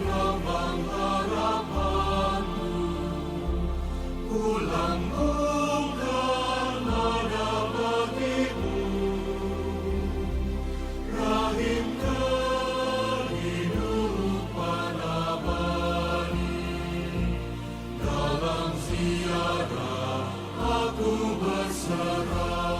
lambang harapanku, ku lambungkan nada bagimu, rahim kehidupan abadi. Dalam ziarah aku berserah.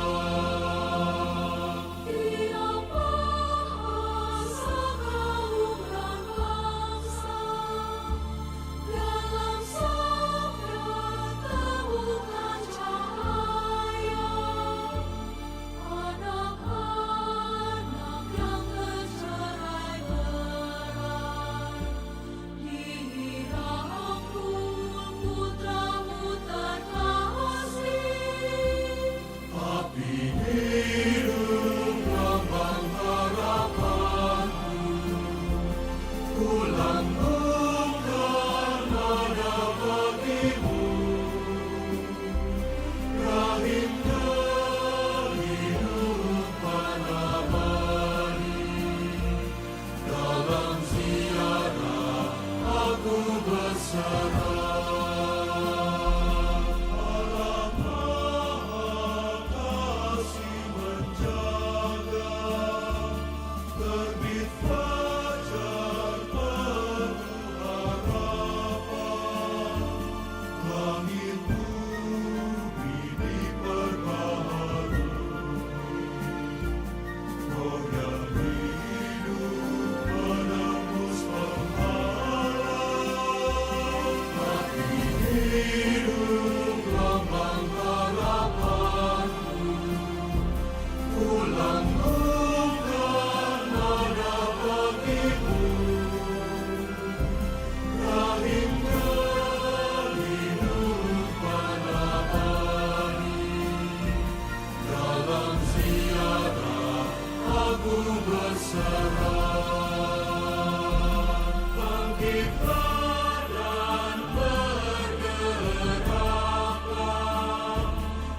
Hidup lambang harapanku, ku lambungkan nada bagimu, rahim kehidupan abadi. Dalam ziarah aku berserah. Hidup lambang harapanku, ku lambungkan nada bagimu, rahim kehidupan abadi. Dalam ziarah aku berserah. Bangkitlah dan bergeraklah,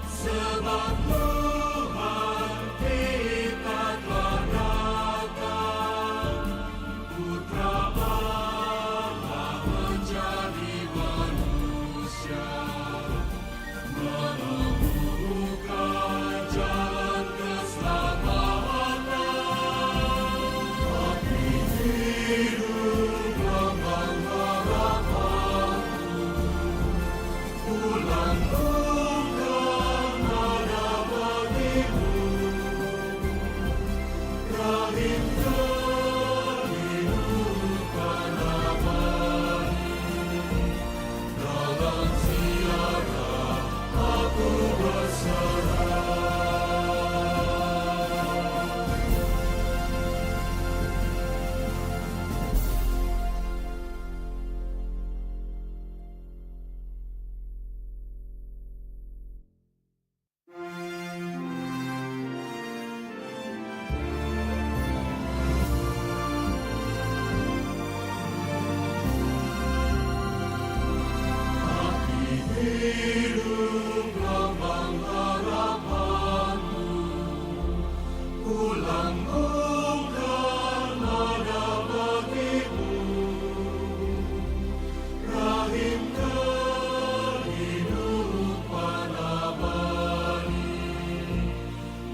sebab Tuhan kita telah datang. Putra Allah menjadi manusia, menemukan jalan keselamatan. Tapi hidup lambang harapanku, ku lambungkan nada bagimu, rahim kehidupan abadi. Dalam ziarah aku berserah. Hidup lambang harapanku, ku lambungkan nada bagimu, rahim kehidupan abadi.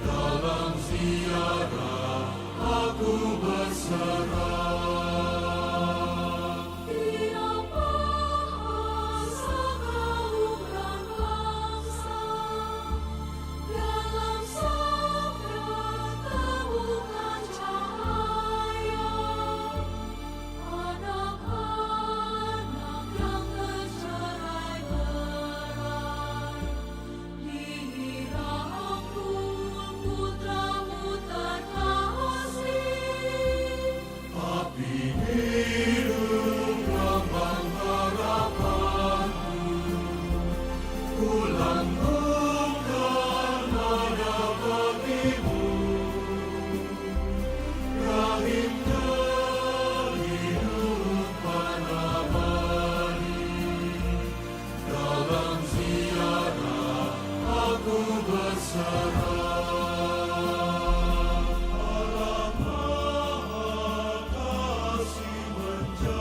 Dalam ziarah aku berserah. Hidup lambang harapanku, ku lambungkan nada bagimu, rahim kehidupan abadi. Dalam ziarah aku berserah. Allah Maha Kasih menjadi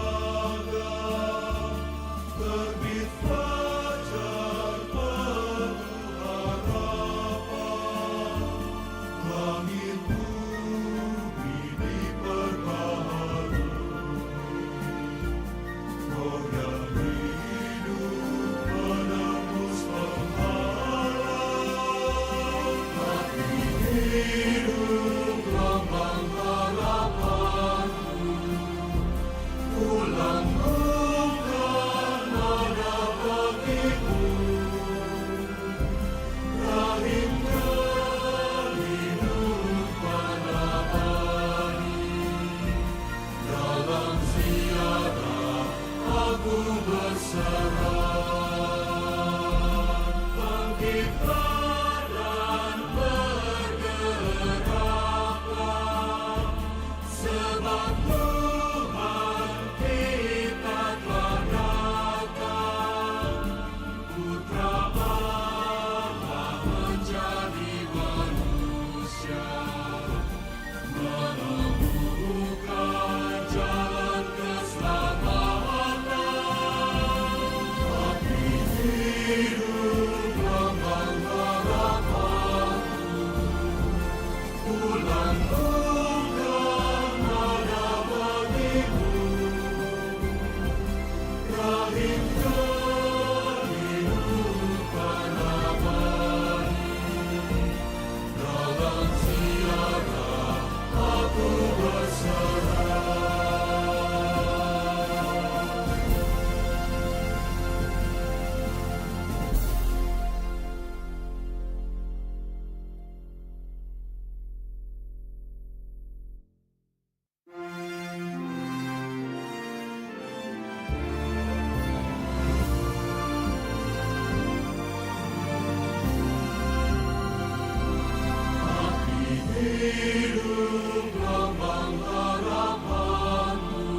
hidup lambang harapanku,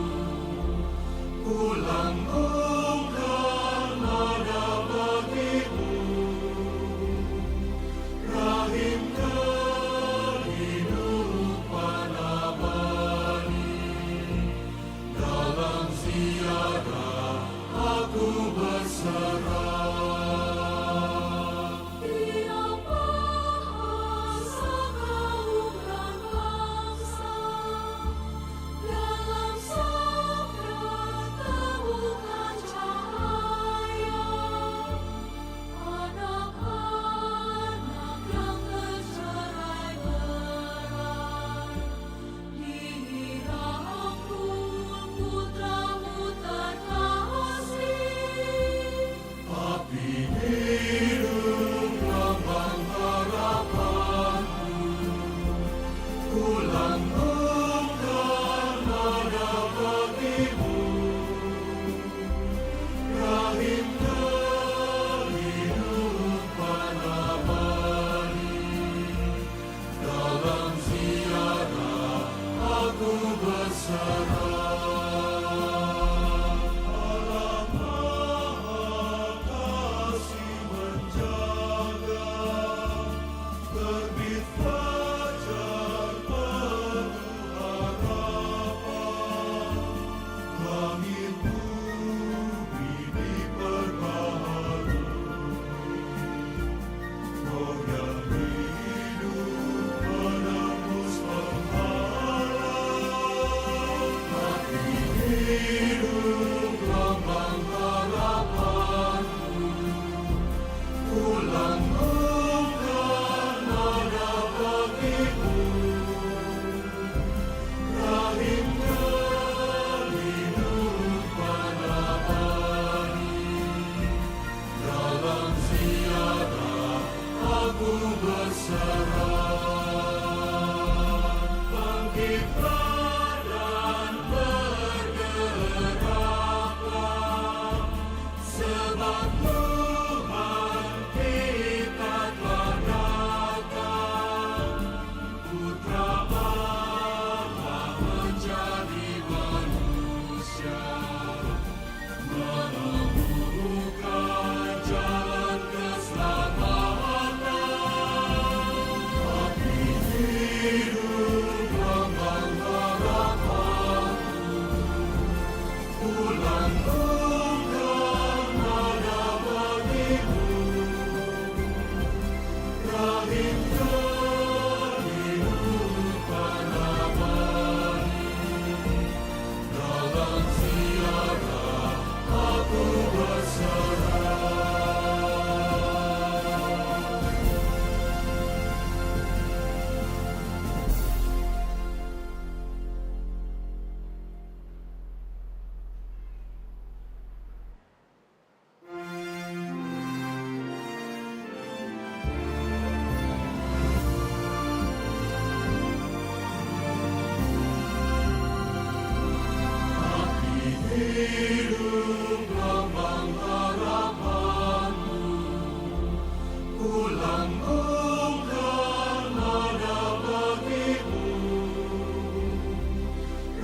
ku lambungkan nada bagimu, rahim kehidupan abadi. Dalam ziarah aku berserah. Hidup lambang harapanku, ku lambungkan nada bagimu, rahim kehidupan abadi. Dalam ziarah aku berserah. Terbit fajar penuh harapan, langit bumi diperbaharui, Roh yang hidup menembus penghalang. Hati hidup lambang harapanku, ku lambungkan nada bagimu, rahim kehidupan abadi. Dalam ziarah aku berserah. Bangkitlah dan bergeraklah, sebab Tuhan kita telah datang. Putra Allah menjadi manusia, menemukan jalan keselamatan. Hati hidup lambang harapanku, ku lambungkan nada bagimu, rahim kehidupan abadi. Dalam ziarah aku berserah. Hidup lambang harapanku, ku lambungkan nada bagimu,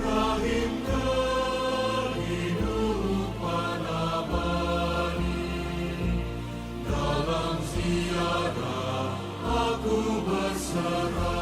rahim kehidupan abadi. Dalam ziarah aku berserah.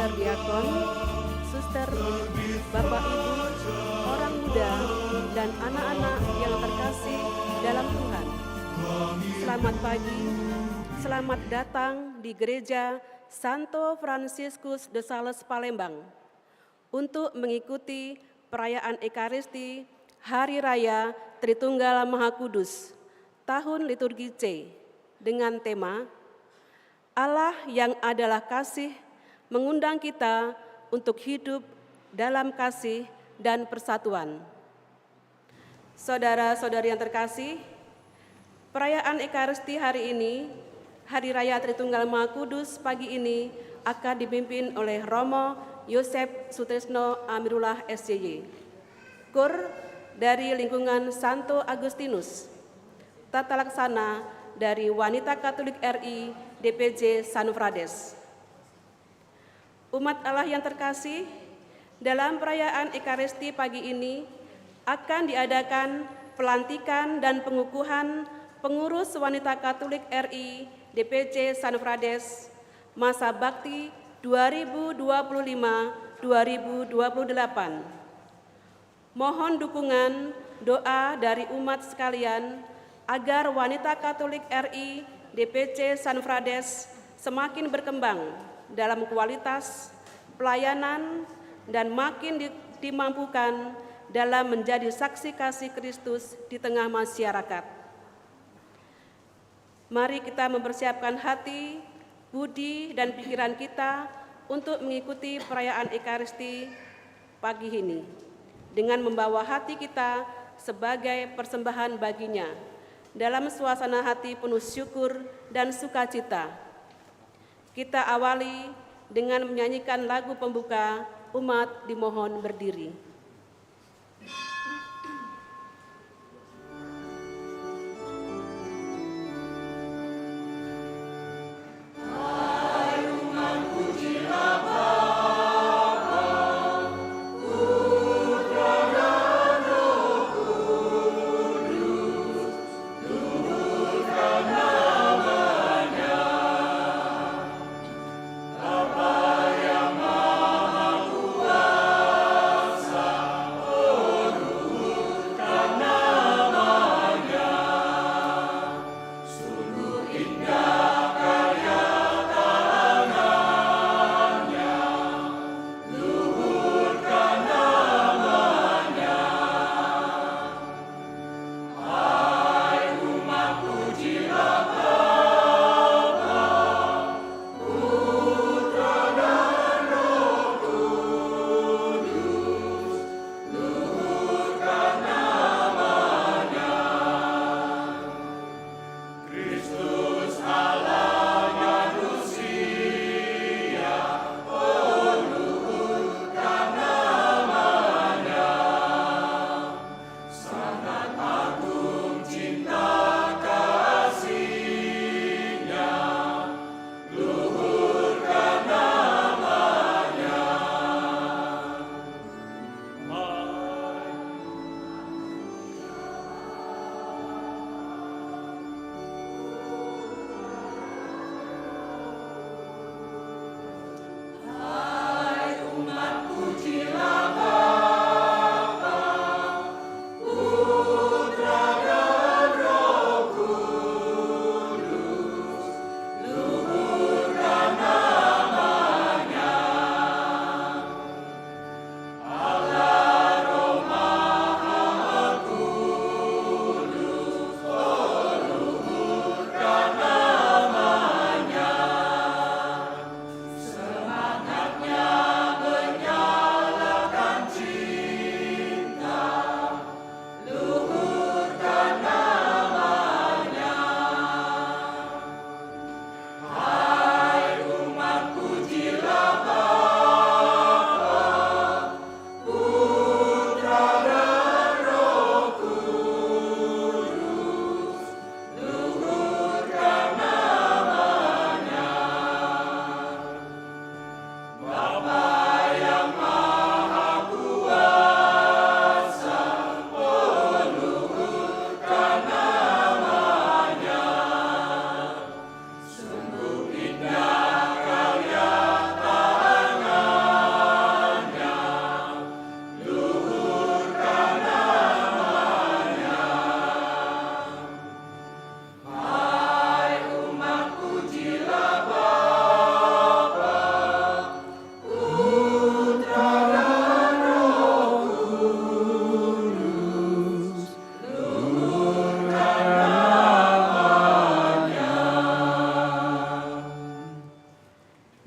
Suster diakon, suster, Bapak Ibu, orang muda, dan anak-anak yang terkasih dalam Tuhan. Selamat pagi, selamat datang di Gereja Santo Fransiskus de Sales Palembang untuk mengikuti perayaan Ekaristi Hari Raya Tritunggal Maha Kudus tahun liturgi C dengan tema Allah yang adalah kasih mengundang kita untuk hidup dalam kasih dan persatuan. Saudara-saudari yang terkasih, perayaan Ekaristi hari ini, Hari Raya Tritunggal Maha Kudus pagi ini akan dipimpin oleh Romo Yosef Sutrisno Amirullah SCY, KUR dari lingkungan Santo Agustinus, tata laksana dari Wanita Katolik RI DPJ Sanufrades. Umat Allah yang terkasih, dalam perayaan Ekaristi pagi ini akan diadakan pelantikan dan pengukuhan pengurus Wanita Katolik RI DPJ Sanufrades masa bakti 2025-2028. Mohon dukungan doa dari umat sekalian agar Wanita Katolik RI DPC Sanufrades semakin berkembang dalam kualitas pelayanan dan makin dimampukan dalam menjadi saksi kasih Kristus di tengah masyarakat. Mari kita mempersiapkan hati, budi, dan pikiran kita untuk mengikuti perayaan Ekaristi pagi ini dengan membawa hati kita sebagai persembahan baginya dalam suasana hati penuh syukur dan sukacita. Kita awali dengan menyanyikan lagu pembuka, umat dimohon berdiri. Bapa yang Maha Kuasa,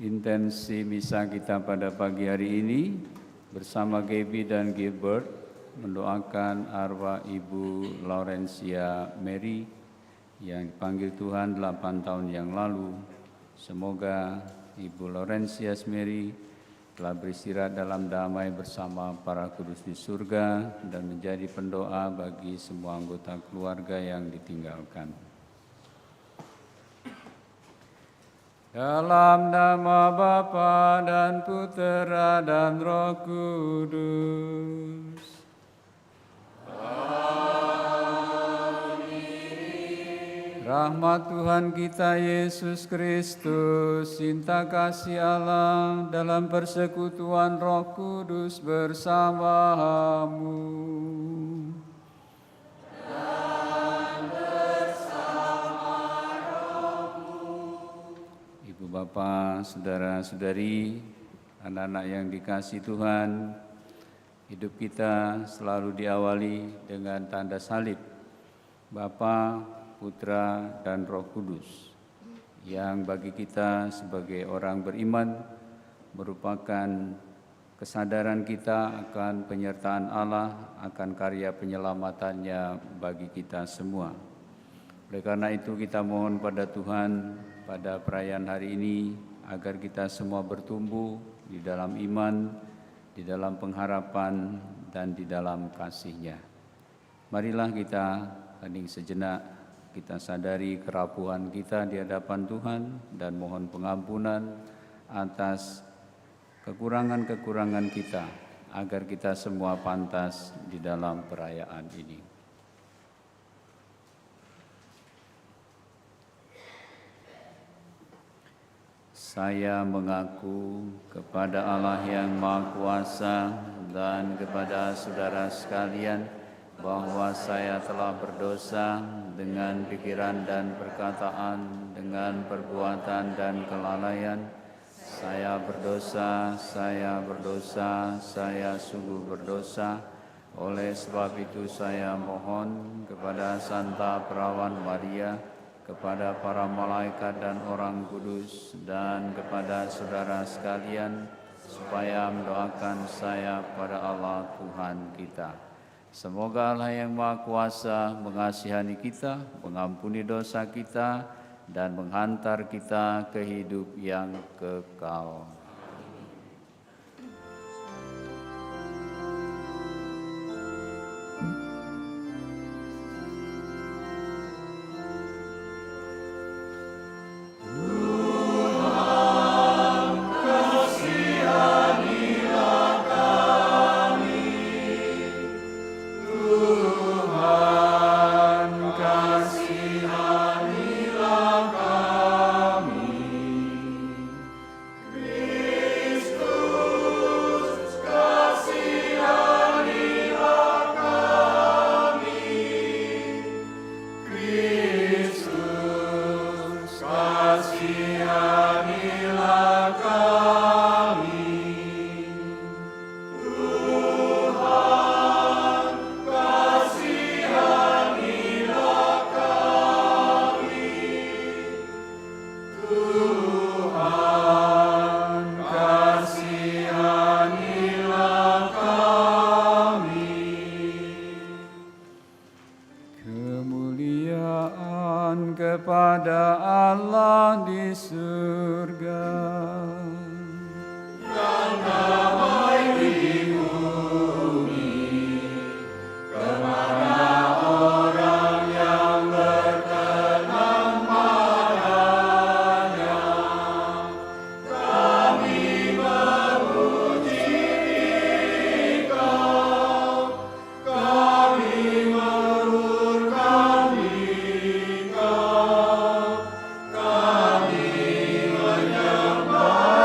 Intensi misa kita pada pagi hari ini bersama Gaby dan Gilbert mendoakan arwah Ibu Laurencia Mary yang dipanggil Tuhan 8 tahun yang lalu. Semoga Ibu Laurencia Mary telah beristirahat dalam damai bersama para kudus di surga dan menjadi pendoa bagi semua anggota keluarga yang ditinggalkan. Dalam nama Bapa dan Putera dan Roh Kudus. Amin. Rahmat Tuhan kita Yesus Kristus, cinta kasih Allah dalam persekutuan Roh Kudus bersamamu. Bapak, saudara-saudari, anak-anak yang dikasihi Tuhan, hidup kita selalu diawali dengan tanda salib Bapa, Putra, dan Roh Kudus, yang bagi kita sebagai orang beriman merupakan kesadaran kita akan penyertaan Allah, akan karya penyelamatannya bagi kita semua. Oleh karena itu kita mohon pada Tuhan pada perayaan hari ini agar kita semua bertumbuh di dalam iman, di dalam pengharapan, dan di dalam kasih-Nya. Marilah kita hening sejenak, kita sadari kerapuhan kita di hadapan Tuhan dan mohon pengampunan atas kekurangan-kekurangan kita agar kita semua pantas di dalam perayaan ini. Saya mengaku kepada Allah yang Maha Kuasa dan kepada saudara sekalian bahwa saya telah berdosa dengan pikiran dan perkataan, dengan perbuatan dan kelalaian. Saya berdosa, saya sungguh berdosa. Oleh sebab itu saya mohon kepada Santa Perawan Maria, kepada para malaikat dan orang kudus, dan kepada saudara sekalian, supaya mendoakan saya pada Allah Tuhan kita. Semoga Allah yang Maha Kuasa mengasihani kita, mengampuni dosa kita, dan menghantar kita ke hidup yang kekal. Kepada Allah di surga dan damai di bumi kepada orang yang berkenan padanya. Kami memuji Engkau, kami mengurungkan Engkau, kami menyembah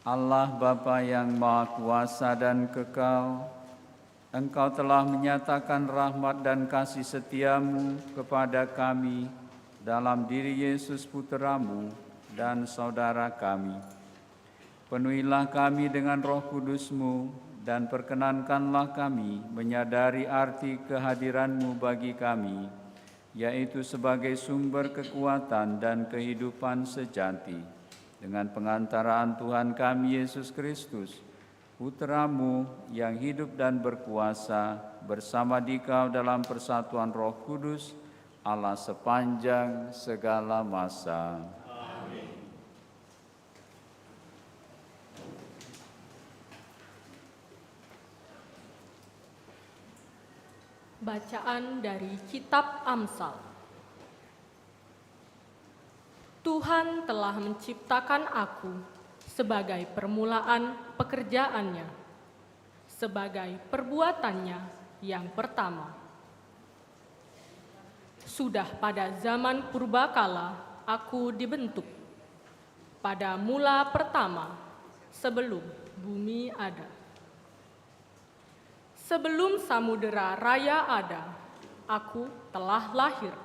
Allah Bapa yang Maha Kuasa dan kekal, Engkau telah menyatakan rahmat dan kasih setiamu kepada kami dalam diri Yesus Putra-Mu dan saudara kami. Penuhilah kami dengan Roh Kudus-Mu dan perkenankanlah kami menyadari arti kehadiran-Mu bagi kami, yaitu sebagai sumber kekuatan dan kehidupan sejati. Dengan pengantaraan Tuhan kami Yesus Kristus, Putra-Mu yang hidup dan berkuasa bersama Dikau dalam persatuan Roh Kudus, Allah sepanjang segala masa. Amin. Bacaan dari Kitab Amsal. Tuhan telah menciptakan aku sebagai permulaan pekerjaannya, sebagai perbuatannya yang pertama. Sudah pada zaman purbakala aku dibentuk, pada mula pertama sebelum bumi ada. Sebelum samudera raya ada, aku telah lahir,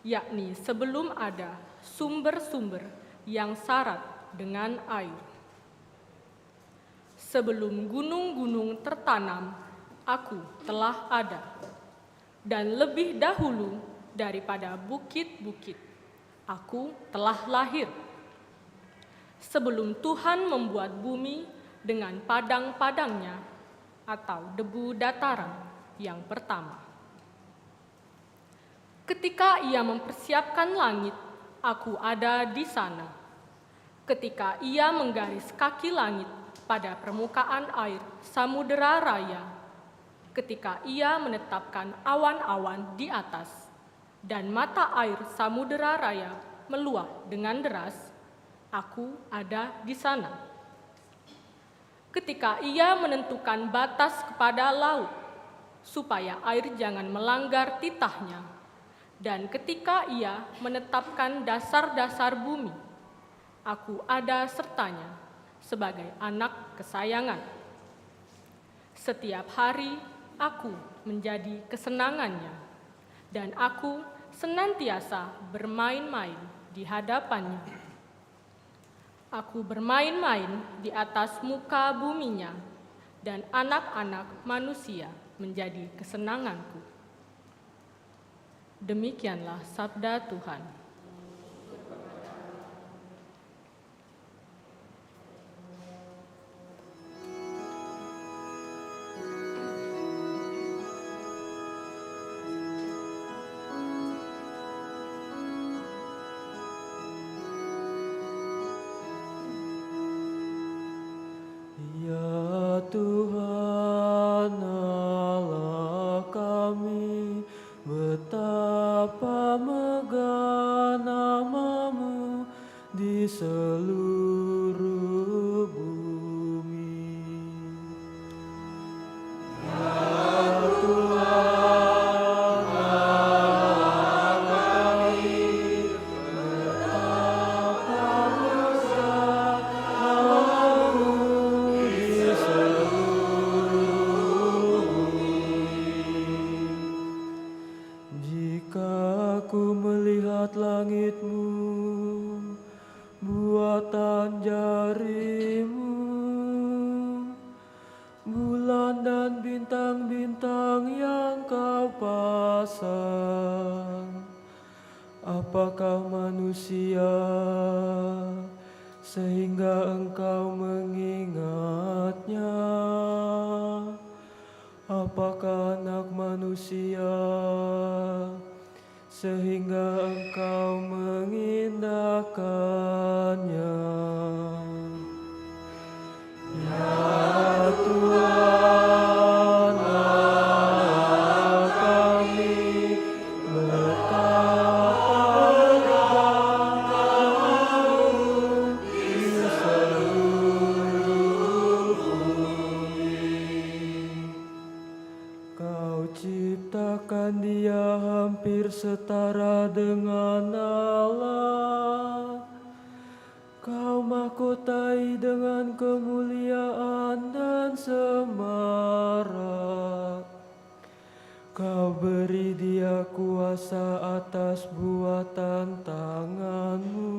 yakni sebelum ada sumber-sumber yang syarat dengan air. Sebelum gunung-gunung tertanam, aku telah ada, dan lebih dahulu daripada bukit-bukit, aku telah lahir. Sebelum Tuhan membuat bumi dengan padang-padangnya atau debu dataran yang pertama. Ketika Ia mempersiapkan langit, aku ada di sana. Ketika Ia menggaris kaki langit pada permukaan air samudera raya, ketika Ia menetapkan awan-awan di atas, dan mata air samudera raya meluap dengan deras, aku ada di sana. Ketika Ia menentukan batas kepada laut, supaya air jangan melanggar titahnya, dan ketika Ia menetapkan dasar-dasar bumi, aku ada sertanya sebagai anak kesayangan. Setiap hari aku menjadi kesenangannya, dan aku senantiasa bermain-main di hadapannya. Aku bermain-main di atas muka buminya, dan anak-anak manusia menjadi kesenanganku. Demikianlah sabda Tuhan. Ya Tuhan Allah kami, betapa megah nama-Mu di seluruh bumi. Ya Tuhan Allah kami, betapa megah nama-Mu di seluruh bumi. Jika aku melihat langit-Mu, buatan jari-Mu, bulan dan bintang-bintang yang Kau pasang, apakah manusia sehingga Engkau mengingatnya? Apakah anak manusia sehingga Engkau mengindahkannya? Ya Tuhan Allah kami, betapa megah nama-Mu di seluruh bumi. Kau ciptakan Dia hampir setara dengan Allah. Kau Kau mahkotai dengan kemuliaan dan semarak. Kau beri dia kuasa atas buatan tanganmu.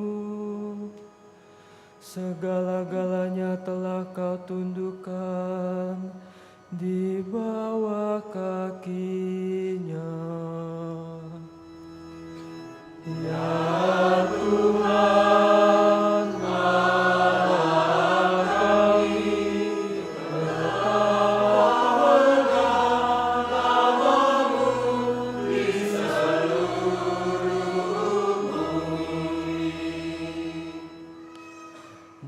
Segala-galanya telah kau tundukkan di bawah kakinya. Ya Tuhan, Allah kami,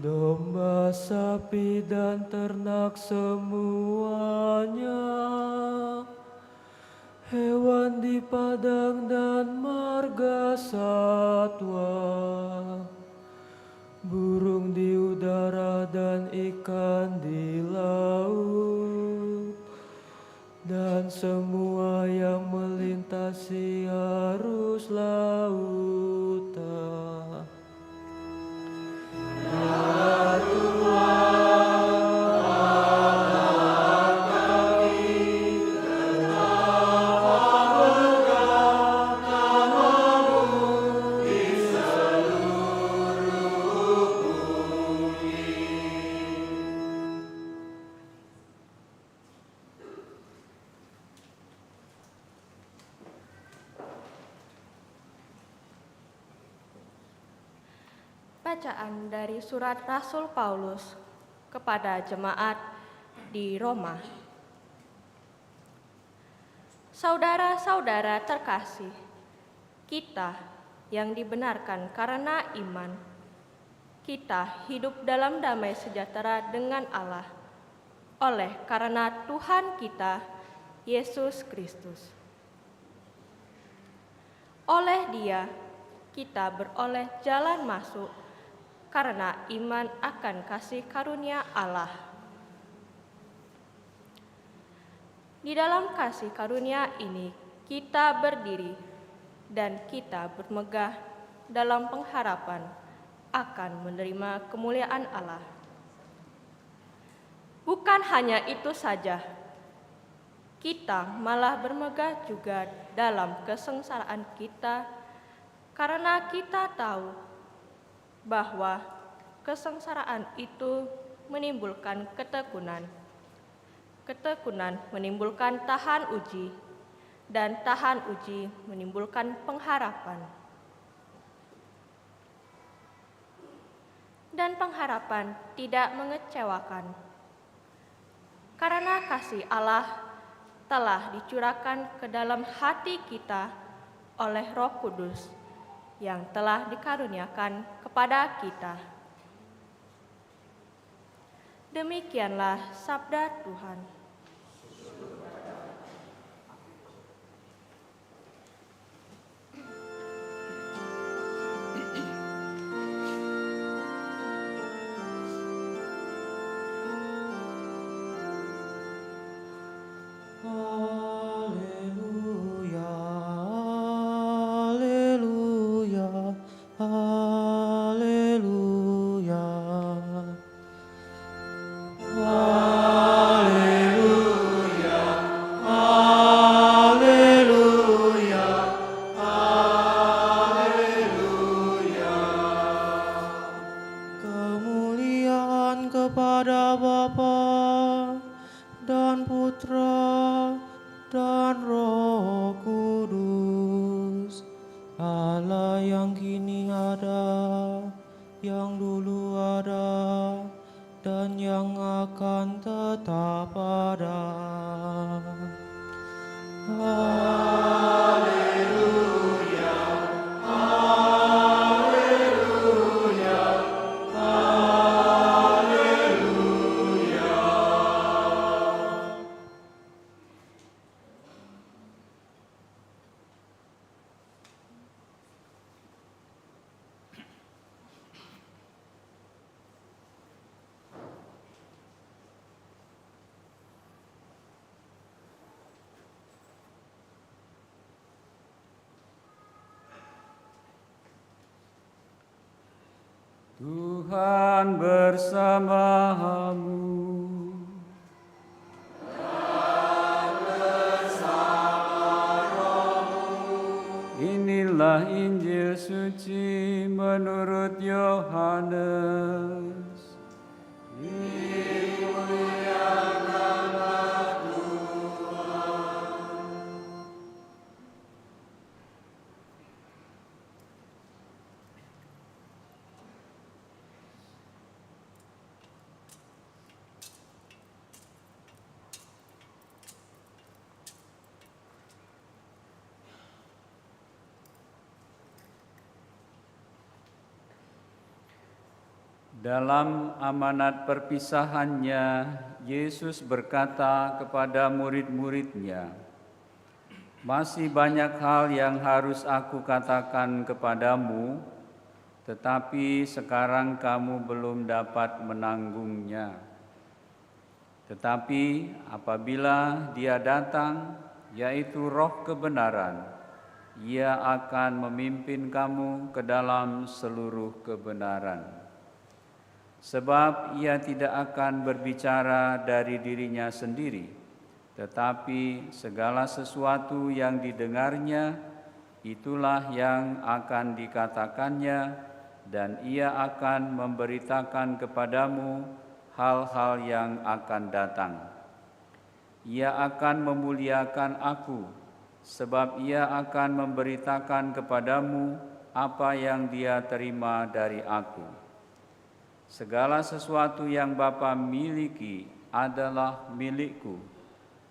domba, sapi, dan ternak semuanya, hewan di padang dan marga satwa, burung di udara dan ikan di laut, dan semua yang melintasi arus lautan. Ya Tuhan, Allah kami, tetaplah megah nama-Mu di seluruh bumi. Bacaan dari surat Rasul Paulus kepada jemaat di Roma. Saudara-saudara terkasih, kita yang dibenarkan karena iman, kita hidup dalam damai sejahtera dengan Allah oleh karena Tuhan kita, Yesus Kristus. Oleh Dia, kita beroleh jalan masuk karena iman akan kasih karunia Allah. Di dalam kasih karunia ini kita berdiri dan kita bermegah dalam pengharapan akan menerima kemuliaan Allah. Bukan hanya itu saja, kita malah bermegah juga dalam kesengsaraan kita karena kita tahu bahwa kesengsaraan itu menimbulkan ketekunan. Ketekunan menimbulkan tahan uji, dan tahan uji menimbulkan pengharapan. Dan pengharapan tidak mengecewakan, karena kasih Allah telah dicurahkan ke dalam hati kita oleh Roh Kudus yang telah dikaruniakan kepada kita. Demikianlah sabda Tuhan. Haleluya, haleluya, haleluya. Haleluya, haleluya, haleluya. Kemuliaan kepada Bapa dan Putra dan Roh Kudus, Allah yang kini ada, yang dulu ada, dan yang akan tetap ada. Haleluya, haleluya, haleluya. Tuhan bersamamu. Inilah Injil suci menurut Yohanes. Dalam amanat perpisahannya, Yesus berkata kepada murid-muridnya, "Masih banyak hal yang harus aku katakan kepadamu, tetapi sekarang kamu belum dapat menanggungnya. Tetapi apabila Dia datang, yaitu Roh kebenaran, Ia akan memimpin kamu ke dalam seluruh kebenaran. Sebab Ia tidak akan berbicara dari dirinya sendiri, tetapi segala sesuatu yang didengarnya, itulah yang akan dikatakannya, dan Ia akan memberitakan kepadamu hal-hal yang akan datang. Ia akan memuliakan Aku, sebab Ia akan memberitakan kepadamu apa yang Dia terima dari Aku. Segala sesuatu yang Bapa miliki adalah milikku.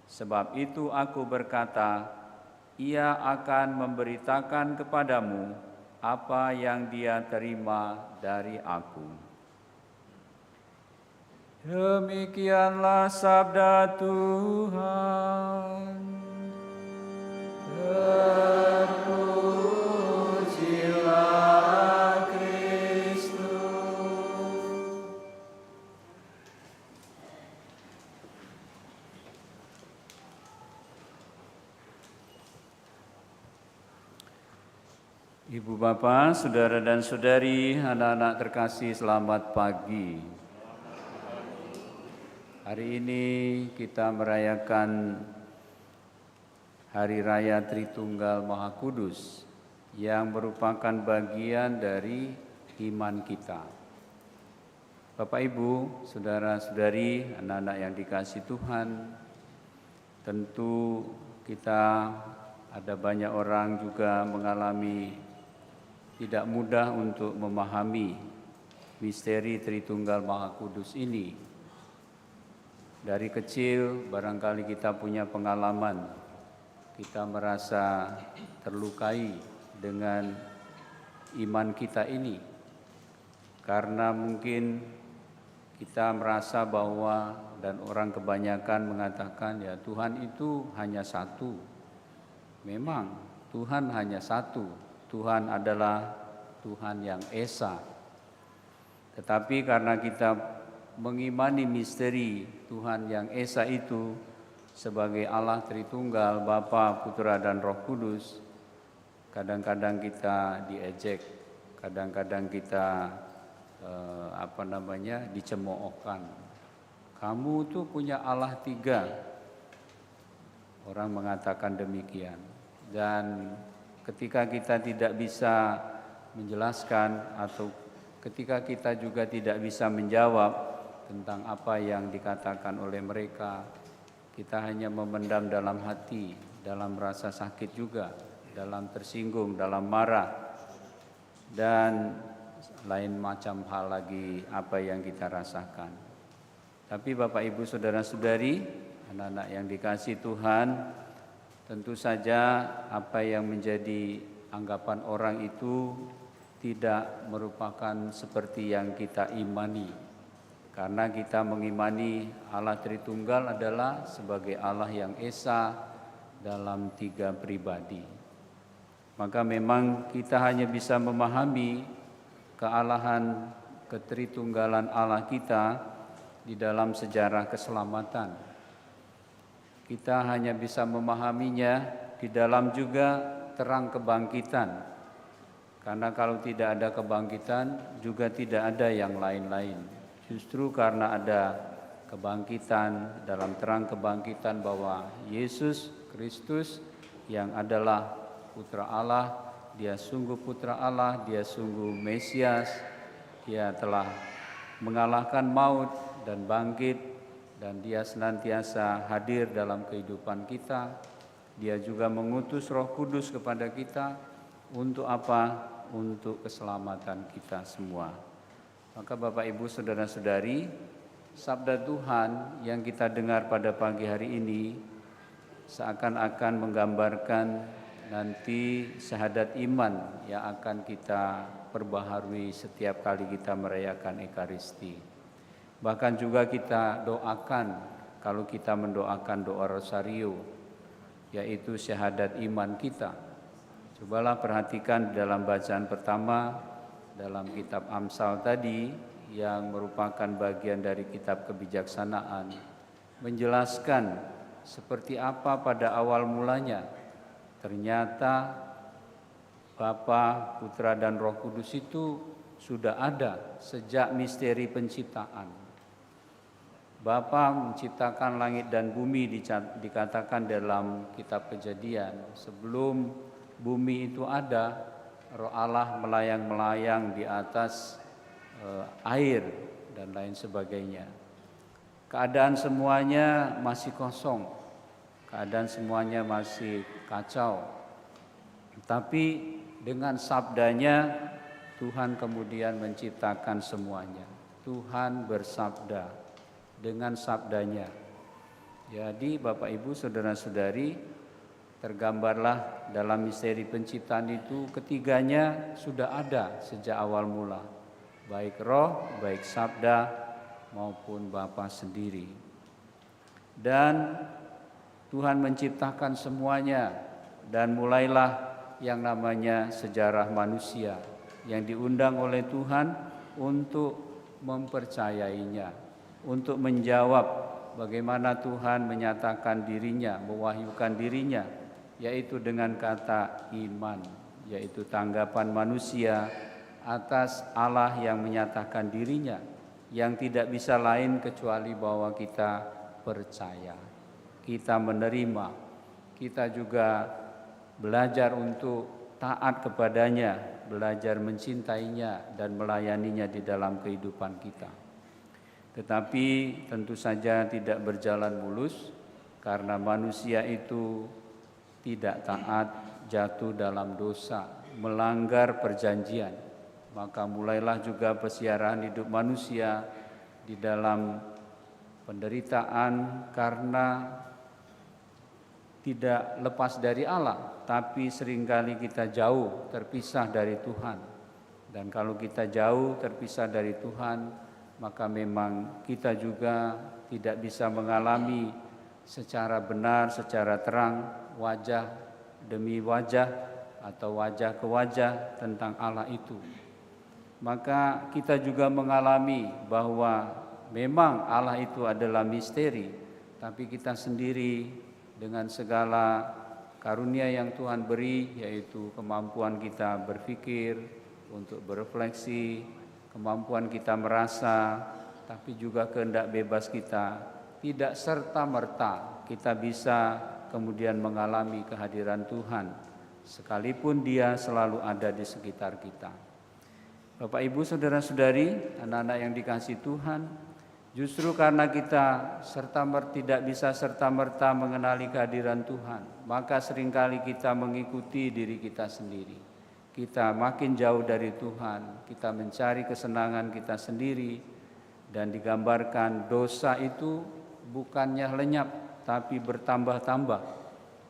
Sebab itu Aku berkata, Ia akan memberitakan kepadamu apa yang Dia terima dari Aku." Demikianlah sabda Tuhan. Terpujilah Ibu Bapak, Saudara dan Saudari, anak-anak terkasih, selamat pagi. Hari ini kita merayakan Hari Raya Tritunggal Maha Kudus yang merupakan bagian dari iman kita. Bapak Ibu, Saudara-saudari, anak-anak yang dikasihi Tuhan, tentu kita ada banyak orang juga mengalami tidak mudah untuk memahami misteri Tritunggal Maha Kudus ini. Dari kecil barangkali kita punya pengalaman, kita merasa terlukai dengan iman kita ini. Karena mungkin kita merasa bahwa, dan orang kebanyakan mengatakan, ya Tuhan itu hanya satu. Memang Tuhan hanya satu. Tuhan adalah Tuhan yang Esa. Tetapi karena kita mengimani misteri Tuhan yang Esa itu sebagai Allah Tritunggal, Bapa, Putra, dan Roh Kudus, kadang-kadang kita diejek, kadang-kadang kita dicemoohkan. Kamu tuh punya Allah tiga. Orang mengatakan demikian. Dan ketika kita tidak bisa menjelaskan atau ketika kita juga tidak bisa menjawab tentang apa yang dikatakan oleh mereka, kita hanya memendam dalam hati, dalam rasa sakit juga, dalam tersinggung, dalam marah, dan lain macam hal lagi apa yang kita rasakan. Tapi Bapak Ibu Saudara-saudari, anak-anak yang dikasihi Tuhan, tentu saja apa yang menjadi anggapan orang itu tidak merupakan seperti yang kita imani. Karena kita mengimani Allah Tritunggal adalah sebagai Allah yang Esa dalam tiga pribadi. Maka memang kita hanya bisa memahami kealahan ketritunggalan Allah kita di dalam sejarah keselamatan. Kita hanya bisa memahaminya di dalam juga terang kebangkitan. Karena kalau tidak ada kebangkitan, juga tidak ada yang lain-lain. Justru karena ada kebangkitan, dalam terang kebangkitan bahwa Yesus Kristus yang adalah Putra Allah, Dia sungguh Putra Allah, Dia sungguh Mesias, Dia telah mengalahkan maut dan bangkit, dan Dia senantiasa hadir dalam kehidupan kita. Dia juga mengutus Roh Kudus kepada kita untuk apa? Untuk keselamatan kita semua. Maka Bapak Ibu Saudara-saudari, sabda Tuhan yang kita dengar pada pagi hari ini seakan-akan menggambarkan nanti syahadat iman yang akan kita perbaharui setiap kali kita merayakan Ekaristi. Bahkan juga kita doakan kalau kita mendoakan doa Rosario, yaitu syahadat iman kita. Cobalah perhatikan dalam bacaan pertama dalam kitab Amsal tadi yang merupakan bagian dari kitab kebijaksanaan, menjelaskan seperti apa pada awal mulanya. Ternyata Bapa, Putra dan Roh Kudus itu sudah ada sejak misteri penciptaan. Bapa menciptakan langit dan bumi, dikatakan dalam kitab Kejadian. Sebelum bumi itu ada, Roh Allah melayang-melayang di atas air dan lain sebagainya. Keadaan semuanya masih kosong, keadaan semuanya masih kacau. Tapi dengan sabdanya Tuhan kemudian menciptakan semuanya. Tuhan bersabda dengan sabdanya. Jadi Bapak Ibu Saudara-saudari, tergambarlah dalam misteri penciptaan itu ketiganya sudah ada sejak awal mula. Baik Roh, baik Sabda maupun Bapa sendiri. Dan Tuhan menciptakan semuanya dan mulailah yang namanya sejarah manusia yang diundang oleh Tuhan untuk mempercayainya, untuk menjawab bagaimana Tuhan menyatakan dirinya, mewahyukan dirinya, yaitu dengan kata iman, yaitu tanggapan manusia atas Allah yang menyatakan dirinya, yang tidak bisa lain kecuali bahwa kita percaya, kita menerima, kita juga belajar untuk taat kepadanya, belajar mencintainya dan melayaninya di dalam kehidupan kita. Tetapi tentu saja tidak berjalan mulus karena manusia itu tidak taat, jatuh dalam dosa, melanggar perjanjian. Maka mulailah juga pesiaran hidup manusia di dalam penderitaan karena tidak lepas dari Allah, tapi seringkali kita jauh terpisah dari Tuhan. Dan kalau kita jauh terpisah dari Tuhan, maka memang kita juga tidak bisa mengalami secara benar, secara terang, wajah demi wajah atau wajah ke wajah tentang Allah itu. Maka kita juga mengalami bahwa memang Allah itu adalah misteri, tapi kita sendiri dengan segala karunia yang Tuhan beri, yaitu kemampuan kita berpikir, untuk berefleksi, kemampuan kita merasa, tapi juga kehendak bebas kita, tidak serta-merta kita bisa kemudian mengalami kehadiran Tuhan, sekalipun Dia selalu ada di sekitar kita. Bapak Ibu Saudara-saudari, anak-anak yang dikasihi Tuhan, justru karena kita tidak bisa serta-merta mengenali kehadiran Tuhan, maka seringkali kita mengikuti diri kita sendiri. Kita makin jauh dari Tuhan, kita mencari kesenangan kita sendiri, dan digambarkan dosa itu bukannya lenyap, tapi bertambah-tambah,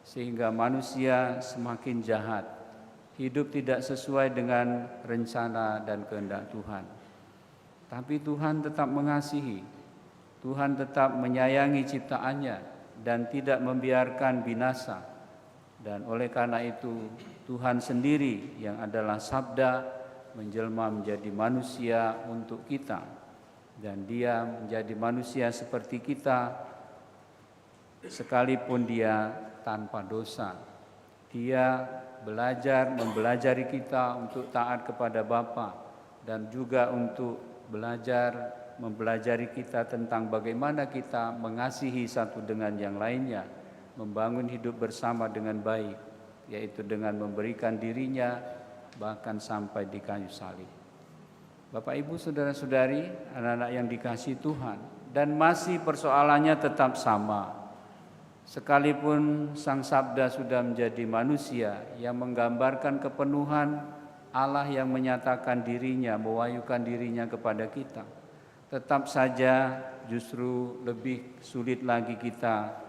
sehingga manusia semakin jahat, hidup tidak sesuai dengan rencana dan kehendak Tuhan. Tapi Tuhan tetap mengasihi, Tuhan tetap menyayangi ciptaannya dan tidak membiarkan binasa. Dan oleh karena itu Tuhan sendiri yang adalah Sabda menjelma menjadi manusia untuk kita. Dan Dia menjadi manusia seperti kita, sekalipun Dia tanpa dosa. Dia mempelajari kita untuk taat kepada Bapa, dan juga untuk mempelajari kita tentang bagaimana kita mengasihi satu dengan yang lainnya, membangun hidup bersama dengan baik, yaitu dengan memberikan dirinya bahkan sampai di kayu salib. Bapak Ibu saudara-saudari, anak-anak yang dikasihi Tuhan, dan masih persoalannya tetap sama. Sekalipun Sang Sabda sudah menjadi manusia yang menggambarkan kepenuhan Allah yang menyatakan dirinya, mewahyukan dirinya kepada kita, tetap saja justru lebih sulit lagi kita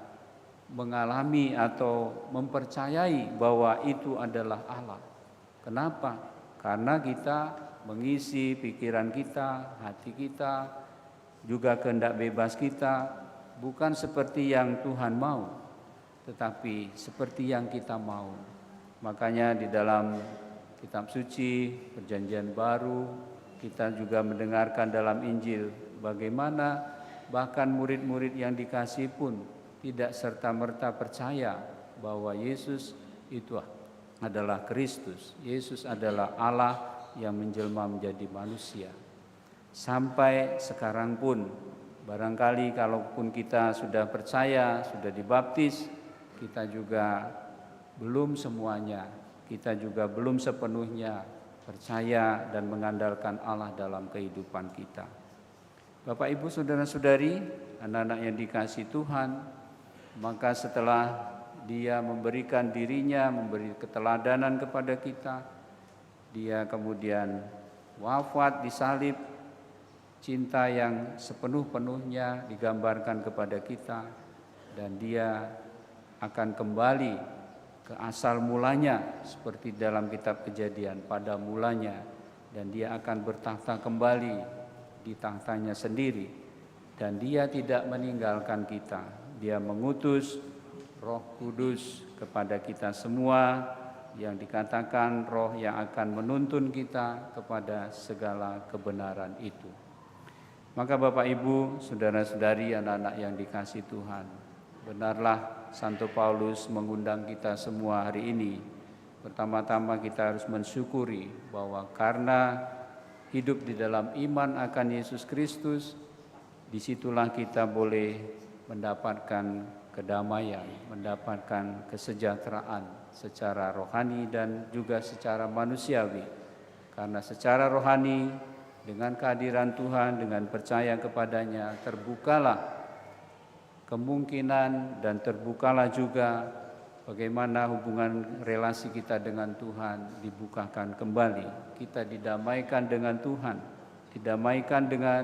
mengalami atau mempercayai bahwa itu adalah Allah. Kenapa? Karena kita mengisi pikiran kita, hati kita, juga kehendak bebas kita, bukan seperti yang Tuhan mau, tetapi seperti yang kita mau. Makanya di dalam kitab suci, perjanjian baru, kita juga mendengarkan dalam Injil bagaimana bahkan murid-murid yang dikasih pun tidak serta-merta percaya bahwa Yesus itu adalah Kristus. Yesus adalah Allah yang menjelma menjadi manusia. Sampai sekarang pun, barangkali kalaupun kita sudah percaya, sudah dibaptis, kita juga belum semuanya, kita juga belum sepenuhnya percaya dan mengandalkan Allah dalam kehidupan kita. Bapak Ibu saudara-saudari, anak-anak yang dikasihi Tuhan, maka setelah Dia memberikan dirinya, memberi keteladanan kepada kita, Dia kemudian wafat di salib, cinta yang sepenuh-penuhnya digambarkan kepada kita, dan Dia akan kembali ke asal mulanya seperti dalam kitab Kejadian, pada mulanya, dan Dia akan bertahta kembali di tahtanya sendiri, dan Dia tidak meninggalkan kita. Dia mengutus Roh Kudus kepada kita semua, yang dikatakan roh yang akan menuntun kita kepada segala kebenaran itu. Maka Bapak Ibu, saudara-saudari, anak-anak yang dikasihi Tuhan, benarlah Santo Paulus mengundang kita semua hari ini. Pertama-tama kita harus mensyukuri bahwa karena hidup di dalam iman akan Yesus Kristus, disitulah kita boleh mendapatkan kedamaian, mendapatkan kesejahteraan secara rohani dan juga secara manusiawi. Karena secara rohani, dengan kehadiran Tuhan, dengan percaya kepadanya, terbukalah kemungkinan dan terbukalah juga bagaimana hubungan relasi kita dengan Tuhan dibukakan kembali. Kita didamaikan dengan Tuhan, didamaikan dengan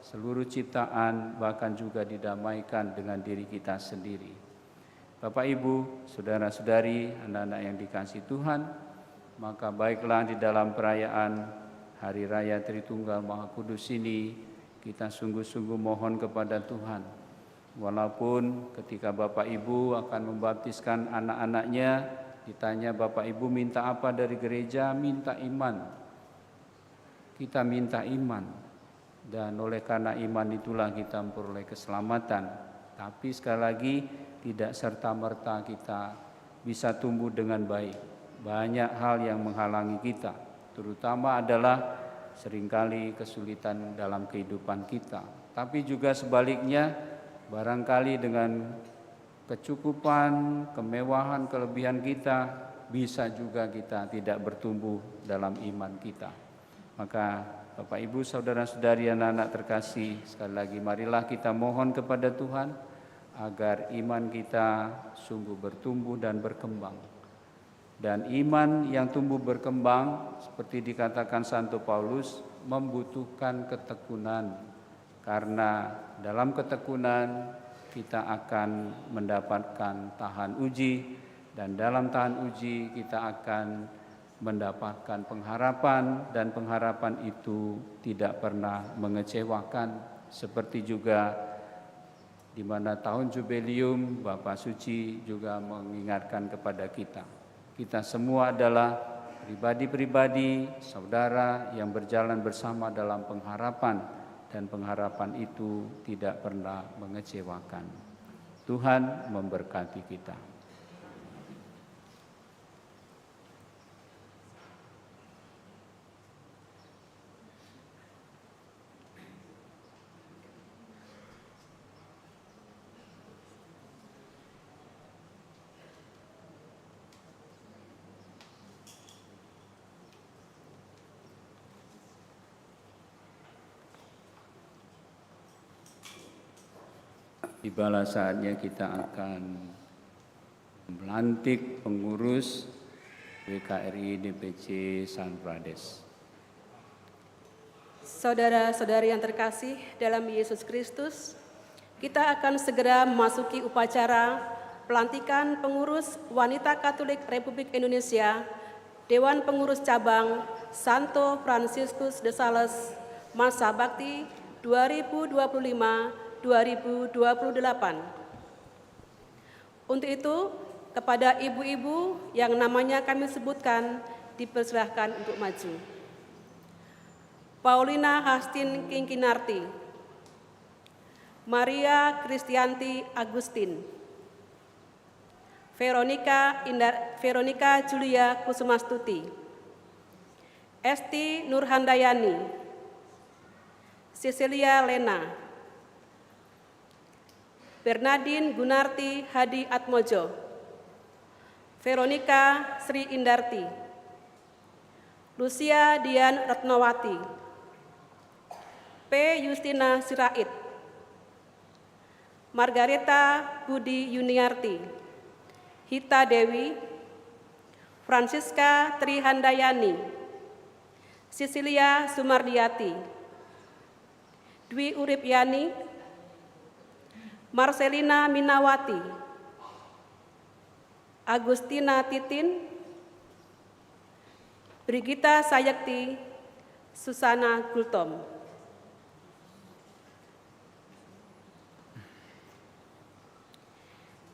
seluruh ciptaan, bahkan juga didamaikan dengan diri kita sendiri. Bapak Ibu, saudara-saudari, anak-anak yang dikasihi Tuhan, maka baiklah di dalam perayaan Hari Raya Tritunggal Maha Kudus ini, kita sungguh-sungguh mohon kepada Tuhan. Walaupun ketika Bapak Ibu akan membaptiskan anak-anaknya, ditanya Bapak Ibu minta apa dari gereja? Minta iman. Kita minta iman. Dan oleh karena iman itulah kita memperoleh keselamatan. Tapi sekali lagi tidak serta-merta kita bisa tumbuh dengan baik. Banyak hal yang menghalangi kita, terutama adalah seringkali kesulitan dalam kehidupan kita. Tapi juga sebaliknya, barangkali dengan kecukupan, kemewahan, kelebihan kita, bisa juga kita tidak bertumbuh dalam iman kita. Maka Bapak Ibu saudara-saudari anak-anak terkasih, sekali lagi marilah kita mohon kepada Tuhan agar iman kita sungguh bertumbuh dan berkembang. Dan iman yang tumbuh berkembang seperti dikatakan Santo Paulus membutuhkan ketekunan, karena dalam ketekunan kita akan mendapatkan tahan uji, dan dalam tahan uji kita akan mendapatkan pengharapan, dan pengharapan itu tidak pernah mengecewakan. Seperti juga di mana tahun jubileum Bapak Suci juga mengingatkan kepada kita. Kita semua adalah pribadi-pribadi, saudara yang berjalan bersama dalam pengharapan, dan pengharapan itu tidak pernah mengecewakan. Tuhan memberkati kita. tibalah saatnya kita akan melantik pengurus WKRI DPC San Prades. Saudara-saudari yang terkasih dalam Yesus Kristus, kita akan segera memasuki upacara pelantikan pengurus Wanita Katolik Republik Indonesia, Dewan Pengurus Cabang Santo Fransiskus de Sales, masa bakti 2025-2028. Untuk itu, kepada ibu-ibu yang namanya kami sebutkan, dipersilahkan untuk maju. Paulina Hastin Kingkinarti, Maria Kristianti Agustin, Veronica Julia Kusumastuti, Esti Nurhandayani, Cecilia Lena, Bernardine Gunarti Hadi Atmojo, Veronica Sri Indarti, Lucia Dian Ratnawati, P. Justina Sirait, Margareta Budi Yuniarti, Hita Dewi, Francisca Trihandayani, Sisilia Sumardiati, Dwi Urip Yani, Marcelina Minawati, Agustina Titin, Brigita Sayekti, Susana Gultom.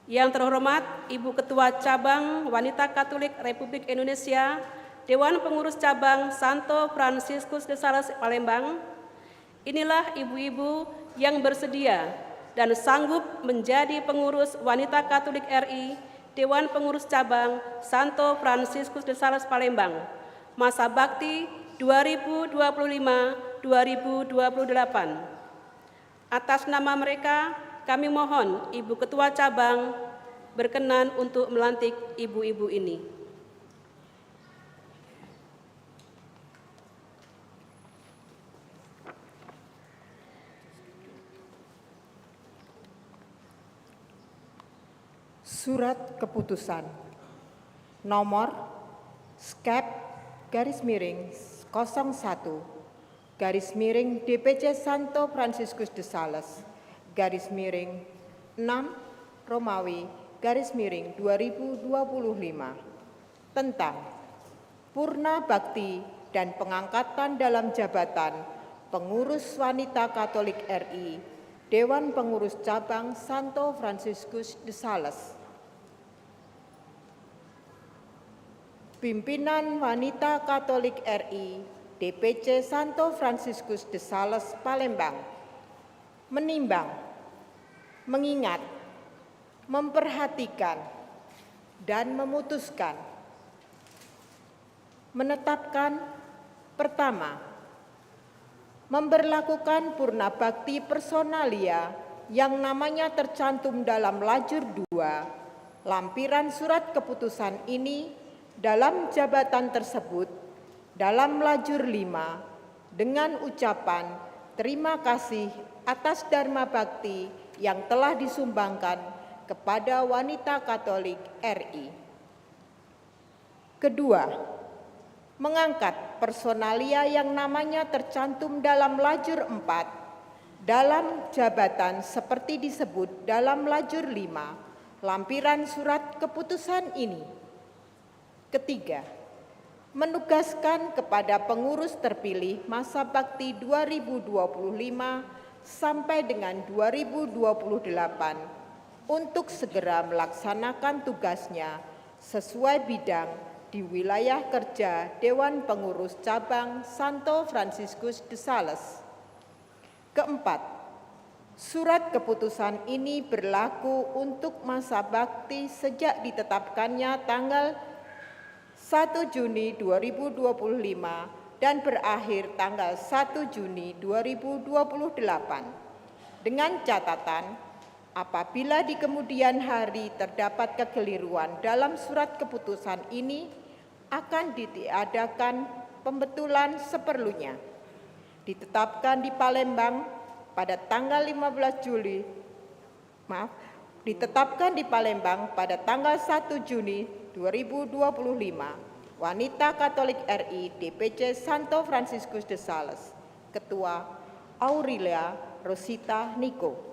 Yang terhormat Ibu Ketua Cabang Wanita Katolik Republik Indonesia, Dewan Pengurus Cabang Santo Fransiskus de Sales Palembang, inilah ibu-ibu yang bersedia dan sanggup menjadi pengurus Wanita Katolik RI, Dewan Pengurus Cabang Santo Fransiskus de Sales Palembang, masa bakti 2025-2028. Atas nama mereka, kami mohon Ibu Ketua Cabang berkenan untuk melantik ibu-ibu ini. Surat keputusan nomor skep /01 DPC Santo Fransiskus de Sales /6 Romawi /2025 tentang purna bakti dan pengangkatan dalam jabatan pengurus Wanita Katolik RI, Dewan Pengurus Cabang Santo Fransiskus de Sales. Pimpinan Wanita Katolik RI, DPC Santo Fransiskus de Sales Palembang menimbang, mengingat, memperhatikan, dan memutuskan. Menetapkan, pertama, memberlakukan purna bakti personalia yang namanya tercantum dalam lajur 2, lampiran surat keputusan ini dalam jabatan tersebut dalam lajur 5 dengan ucapan terima kasih atas dharma bakti yang telah disumbangkan kepada Wanita Katolik RI. Kedua, mengangkat personalia yang namanya tercantum dalam lajur 4 dalam jabatan seperti disebut dalam lajur 5 lampiran surat keputusan ini. Ketiga, menugaskan kepada pengurus terpilih masa bakti 2025 sampai dengan 2028 untuk segera melaksanakan tugasnya sesuai bidang di wilayah kerja Dewan Pengurus Cabang Santo Fransiskus de Sales. Keempat, surat keputusan ini berlaku untuk masa bakti sejak ditetapkannya tanggal 1 Juni 2025 dan berakhir tanggal 1 Juni 2028. Dengan catatan, apabila di kemudian hari terdapat kekeliruan dalam surat keputusan ini, akan ditiadakan pembetulan seperlunya. Ditetapkan di Palembang pada tanggal 15 Juli ditetapkan di Palembang pada tanggal 1 Juni 2025, Wanita Katolik RI DPC Santo Franciscus de Sales, Ketua Aurelia Rosita Niko.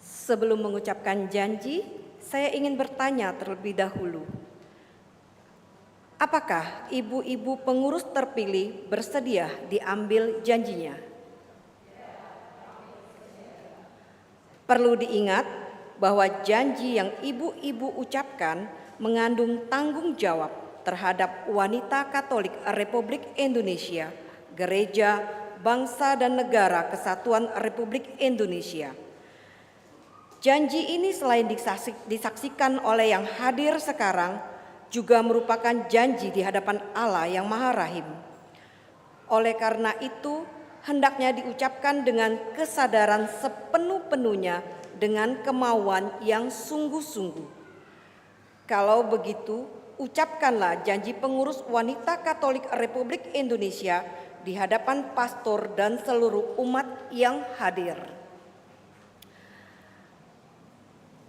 Sebelum mengucapkan janji, saya ingin bertanya terlebih dahulu. Apakah ibu-ibu pengurus terpilih bersedia diambil janjinya? Perlu diingat bahwa janji yang ibu-ibu ucapkan mengandung tanggung jawab terhadap wanita Katolik Republik Indonesia, Gereja, Bangsa dan Negara Kesatuan Republik Indonesia. Janji ini selain disaksikan oleh yang hadir sekarang, juga merupakan janji di hadapan Allah yang Maha Rahim. Oleh karena itu, hendaknya diucapkan dengan kesadaran sepenuh-penuhnya dengan kemauan yang sungguh-sungguh. Kalau begitu, ucapkanlah janji pengurus wanita Katolik Republik Indonesia di hadapan pastor dan seluruh umat yang hadir.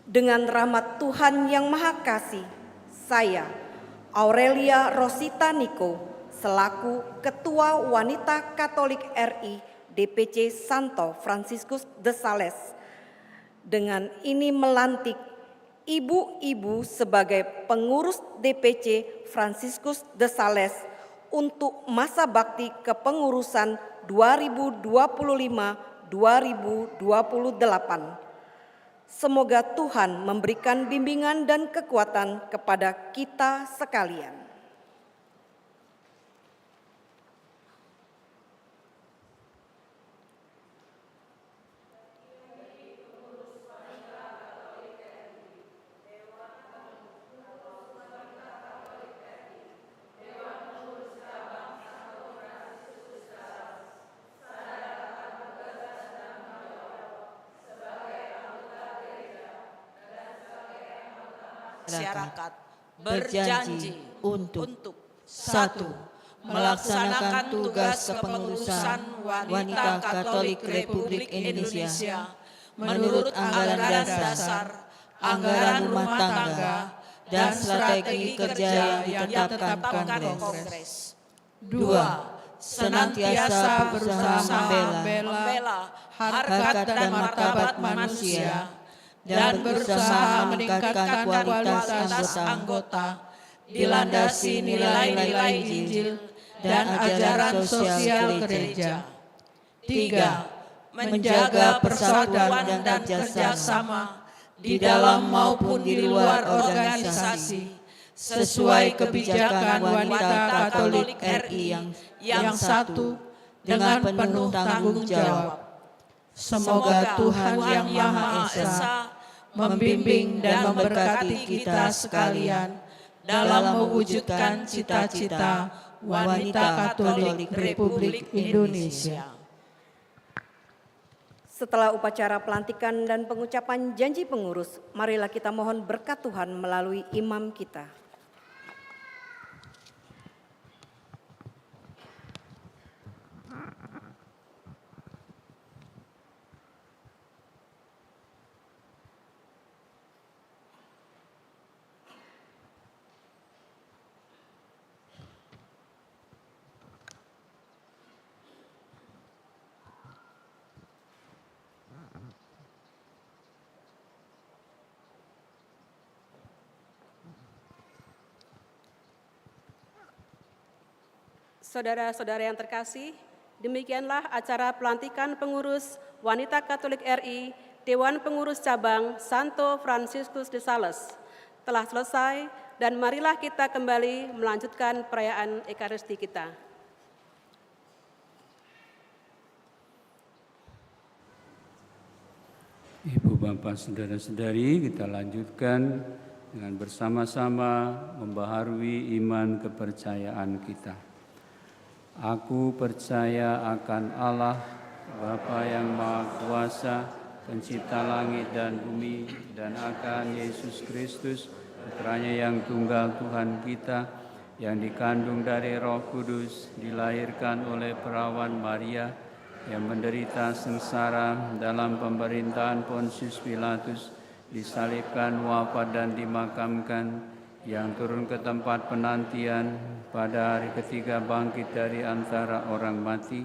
Dengan rahmat Tuhan yang Maha Kasih, saya, Aurelia Rosita Niko, selaku Ketua Wanita Katolik RI DPC Santo Franciscus de Sales, dengan ini melantik ibu-ibu sebagai pengurus DPC Franciscus de Sales untuk masa bakti kepengurusan 2025-2028. Semoga Tuhan memberikan bimbingan dan kekuatan kepada kita sekalian. Masyarakat berjanji untuk 1. Melaksanakan tugas kepengurusan wanita Katolik Republik Indonesia menurut anggaran dasar, anggaran rumah tangga, dan strategi kerja yang ditetapkan Kongres. 2. Senantiasa berusaha membela harkat dan martabat manusia dan berusaha meningkatkan kualitas anggota, dilandasi nilai-nilai Injil dan ajaran sosial gereja. 3. Menjaga persatuan dan kerjasama di dalam maupun di luar organisasi sesuai kebijakan wanita Katolik RI yang satu dengan penuh tanggung jawab. Semoga Tuhan yang Maha Esa membimbing dan memberkati kita sekalian dalam mewujudkan cita-cita wanita Katolik Republik Indonesia. Setelah upacara pelantikan dan pengucapan janji pengurus, marilah kita mohon berkat Tuhan melalui imam kita. Saudara-saudara yang terkasih, demikianlah acara pelantikan pengurus Wanita Katolik RI Dewan Pengurus Cabang Santo Franciscus de Sales telah selesai, dan marilah kita kembali melanjutkan perayaan Ekaristi kita. Ibu, Bapak, Saudara-saudari, kita lanjutkan dengan bersama-sama membaharui iman kepercayaan kita. Aku percaya akan Allah, Bapa yang Maha Kuasa, Pencipta langit dan bumi, dan akan Yesus Kristus, Putranya yang tunggal Tuhan kita, yang dikandung dari Roh Kudus, dilahirkan oleh perawan Maria, yang menderita sengsara dalam pemerintahan Pontius Pilatus, disalibkan, wafat dan dimakamkan, yang turun ke tempat penantian, pada hari ketiga bangkit dari antara orang mati,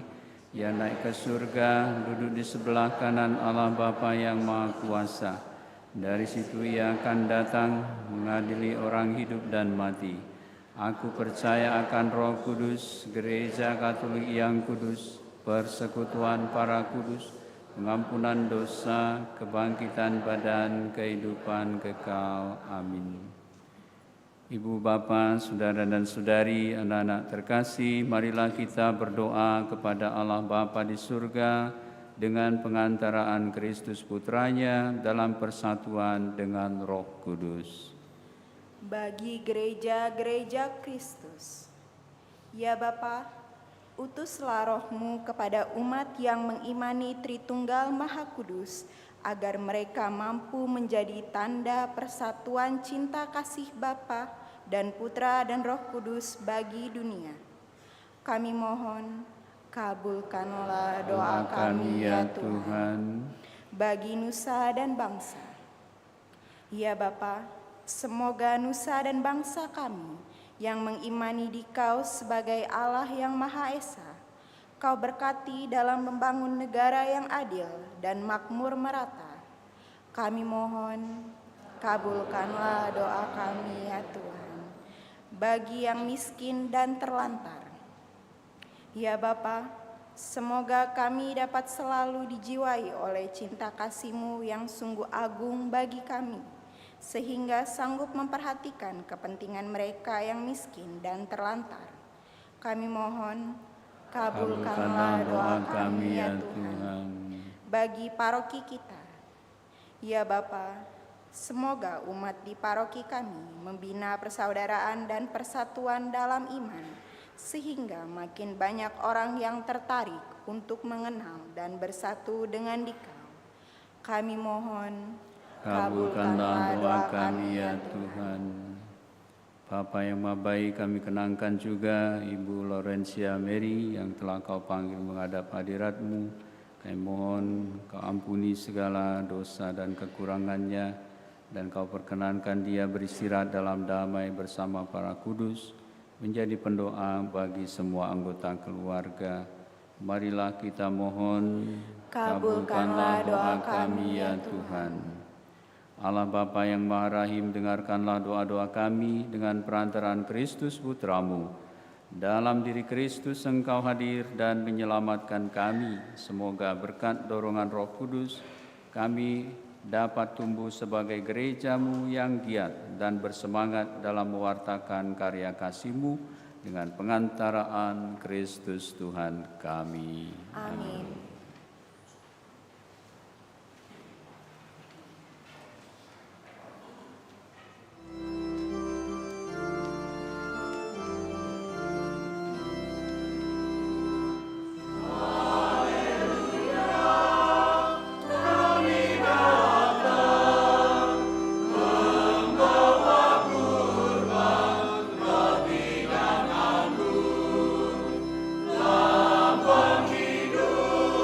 yang naik ke surga, duduk di sebelah kanan Allah Bapa yang Maha Kuasa. Dari situ ia akan datang mengadili orang hidup dan mati. Aku percaya akan Roh Kudus, Gereja Katolik yang kudus, persekutuan para kudus, pengampunan dosa, kebangkitan badan, kehidupan kekal. Amin. Ibu, Bapa, saudara dan saudari, anak-anak terkasih, marilah kita berdoa kepada Allah Bapa di surga dengan pengantaraan Kristus Putranya dalam persatuan dengan Roh Kudus. Bagi gereja-gereja Kristus, ya Bapa, utuslah Roh-Mu kepada umat yang mengimani Tritunggal Maha Kudus, agar mereka mampu menjadi tanda persatuan cinta kasih Bapa dan Putra dan Roh Kudus bagi dunia. Kami mohon, kabulkanlah doa kami ya Tuhan, bagi nusa dan bangsa. Ya Bapa, semoga nusa dan bangsa kami yang mengimani Dikau sebagai Allah yang Maha Esa, Kau berkati dalam membangun negara yang adil dan makmur merata. Kami mohon, kabulkanlah doa kami ya Tuhan, bagi yang miskin dan terlantar. Ya Bapa, semoga kami dapat selalu dijiwai oleh cinta kasih-Mu yang sungguh agung bagi kami, sehingga sanggup memperhatikan kepentingan mereka yang miskin dan terlantar. Kami mohon, kabulkanlah doa kami ya Tuhan, bagi paroki kita. Ya Bapa, semoga umat di paroki kami membina persaudaraan dan persatuan dalam iman, sehingga makin banyak orang yang tertarik untuk mengenal dan bersatu dengan Dikau. Kami mohon, kabulkanlah doa kami ya Tuhan. Bapa yang Maha Baik, kami kenangkan juga Ibu Laurencia Mary yang telah Kau panggil menghadap hadirat-Mu. Kami mohon Kau ampuni segala dosa dan kekurangannya, dan Kau perkenankan dia beristirahat dalam damai bersama para kudus, menjadi pendoa bagi semua anggota keluarga. Marilah kita mohon, kabulkanlah doa kami ya Tuhan. Allah Bapa yang Maha Rahim, dengarkanlah doa-doa kami dengan perantaraan Kristus Putra-Mu. Dalam diri Kristus Engkau hadir dan menyelamatkan kami. Semoga berkat dorongan Roh Kudus kami dapat tumbuh sebagai gereja-Mu yang giat dan bersemangat dalam mewartakan karya kasih-Mu dengan pengantaraan Kristus Tuhan kami. Amin. Hidup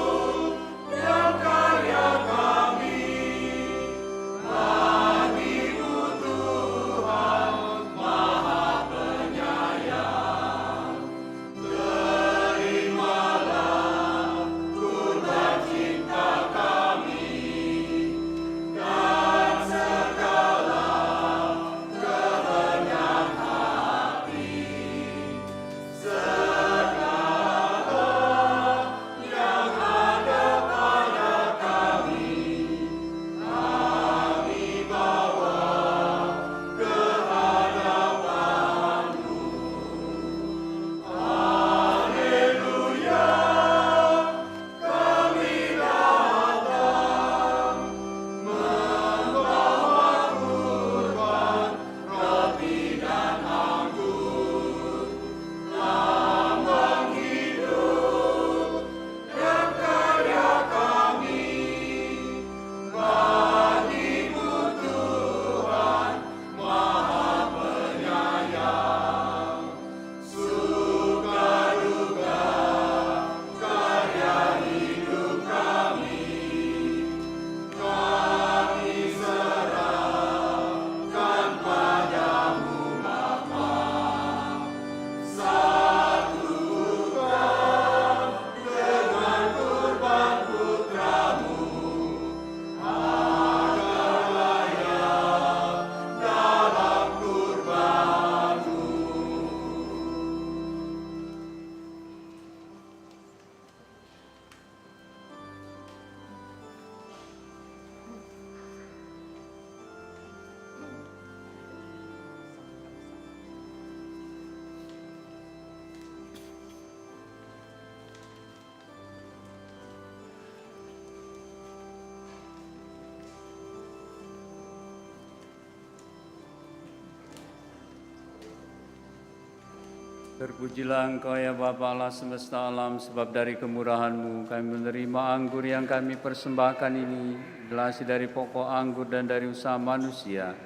Terpujilah Engkau ya Bapa Allah semesta alam, sebab dari kemurahan-Mu kami menerima anggur yang kami persembahkan ini, gelasi dari pokok anggur dan dari usaha manusia,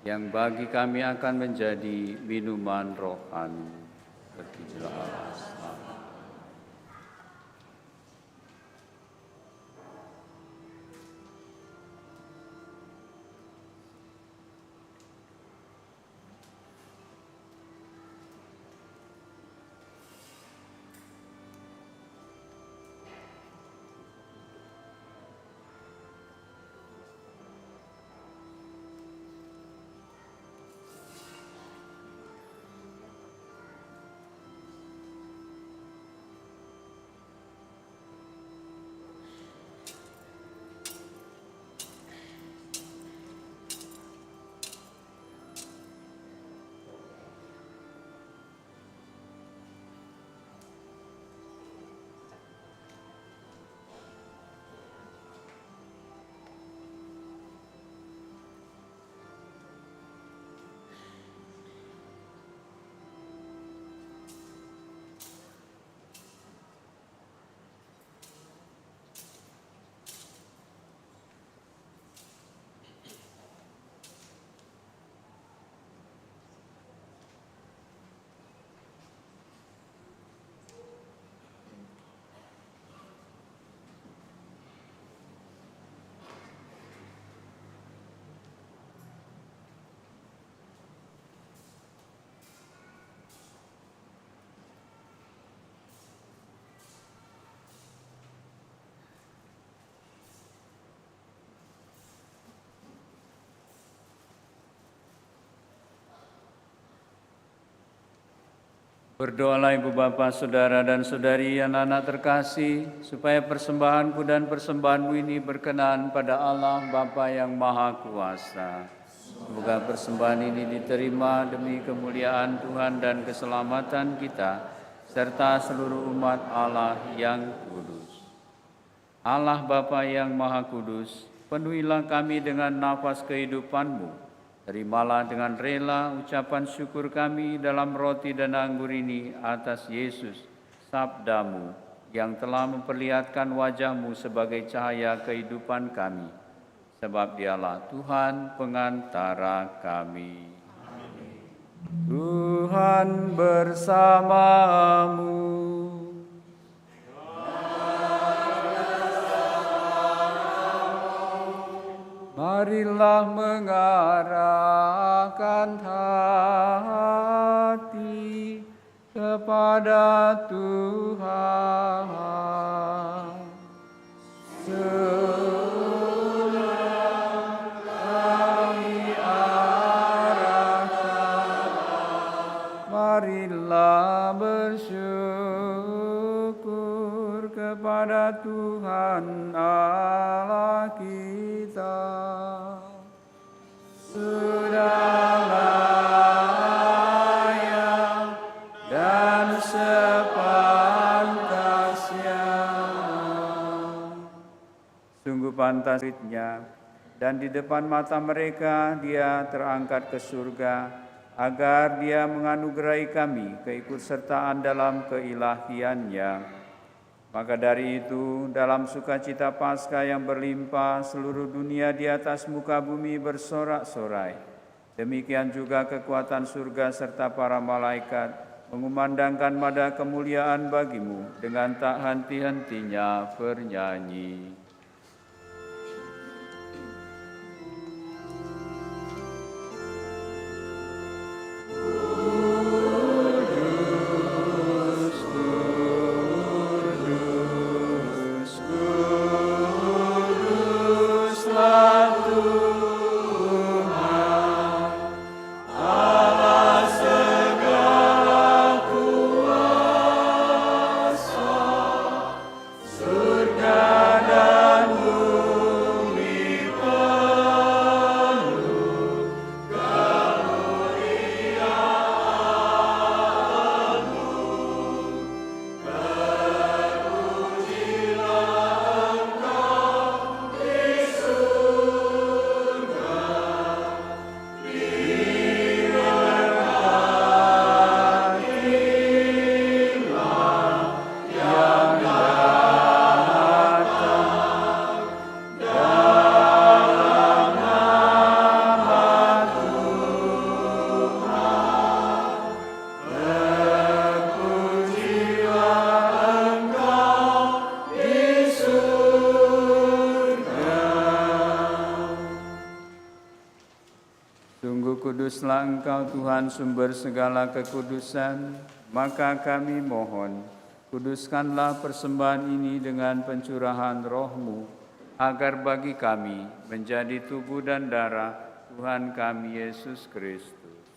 yang bagi kami akan menjadi minuman rohani. Terpujilah Allah. Berdoalah Ibu Bapa, Saudara dan Saudari, anak-anak terkasih, supaya persembahanku dan persembahanmu ini berkenan pada Allah Bapa yang Maha Kuasa. Semoga persembahan ini diterima demi kemuliaan Tuhan dan keselamatan kita, serta seluruh umat Allah yang kudus. Allah Bapa yang Maha Kudus, penuhilah kami dengan nafas kehidupan-Mu. Terimalah dengan rela ucapan syukur kami dalam roti dan anggur ini atas Yesus, sabda-Mu, yang telah memperlihatkan wajah-Mu sebagai cahaya kehidupan kami. Sebab Dialah Tuhan pengantara kami. Amin. Tuhan bersamamu. Marilah mengarahkan hati kepada Tuhan. Sudah kami arahkan, marilah bersyukur kepada Tuhan Allah kita. Sudah layak dan sepantasnya. Sungguh pantasnya, dan di depan mata mereka Dia terangkat ke surga, agar Dia menganugerahi kami keikutsertaan dalam keilahiannya. Maka dari itu, dalam sukacita Paskah yang berlimpah, seluruh dunia di atas muka bumi bersorak-sorai. Demikian juga kekuatan surga serta para malaikat mengumandangkan mada kemuliaan bagi-Mu dengan tak henti-hentinya bernyanyi. Surga dan Kuduslah Engkau Tuhan sumber segala kekudusan, maka kami mohon, kuduskanlah persembahan ini dengan pencurahan roh-Mu, agar bagi kami menjadi tubuh dan darah Tuhan kami Yesus Kristus.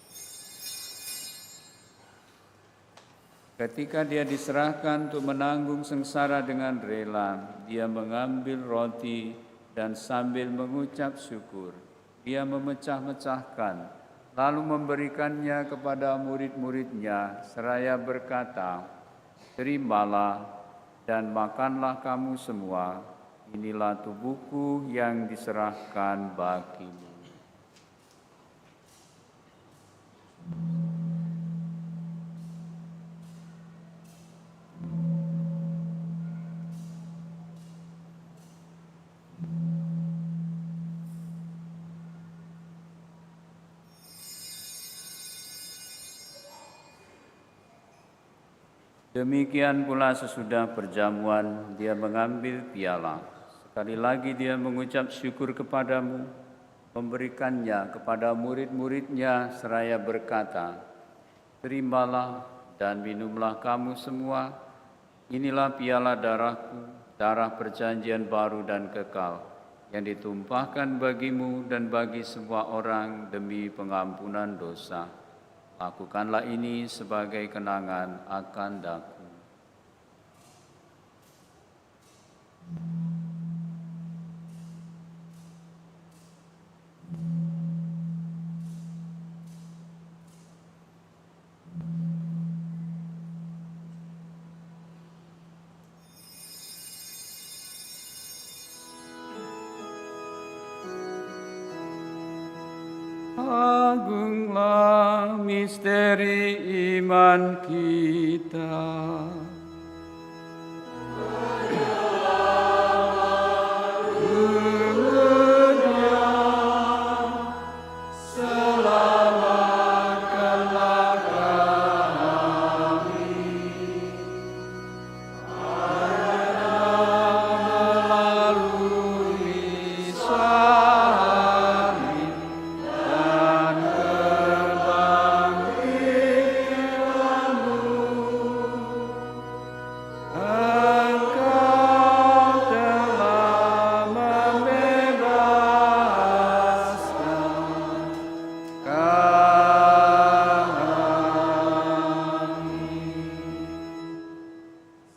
Ketika dia diserahkan untuk menanggung sengsara dengan rela, dia mengambil roti dan sambil mengucap syukur, dia memecah-mecahkan, lalu memberikannya kepada murid-muridnya, seraya berkata, "Terimalah dan makanlah kamu semua, inilah tubuhku yang diserahkan bagimu." Demikian pula sesudah perjamuan, dia mengambil piala. Sekali lagi dia mengucap syukur kepadamu, memberikannya kepada murid-muridnya seraya berkata, "Terimalah dan minumlah kamu semua, inilah piala darahku, darah perjanjian baru dan kekal, yang ditumpahkan bagimu dan bagi semua orang demi pengampunan dosa. Lakukanlah ini sebagai kenangan akan daku." Agunglah misteri iman kita.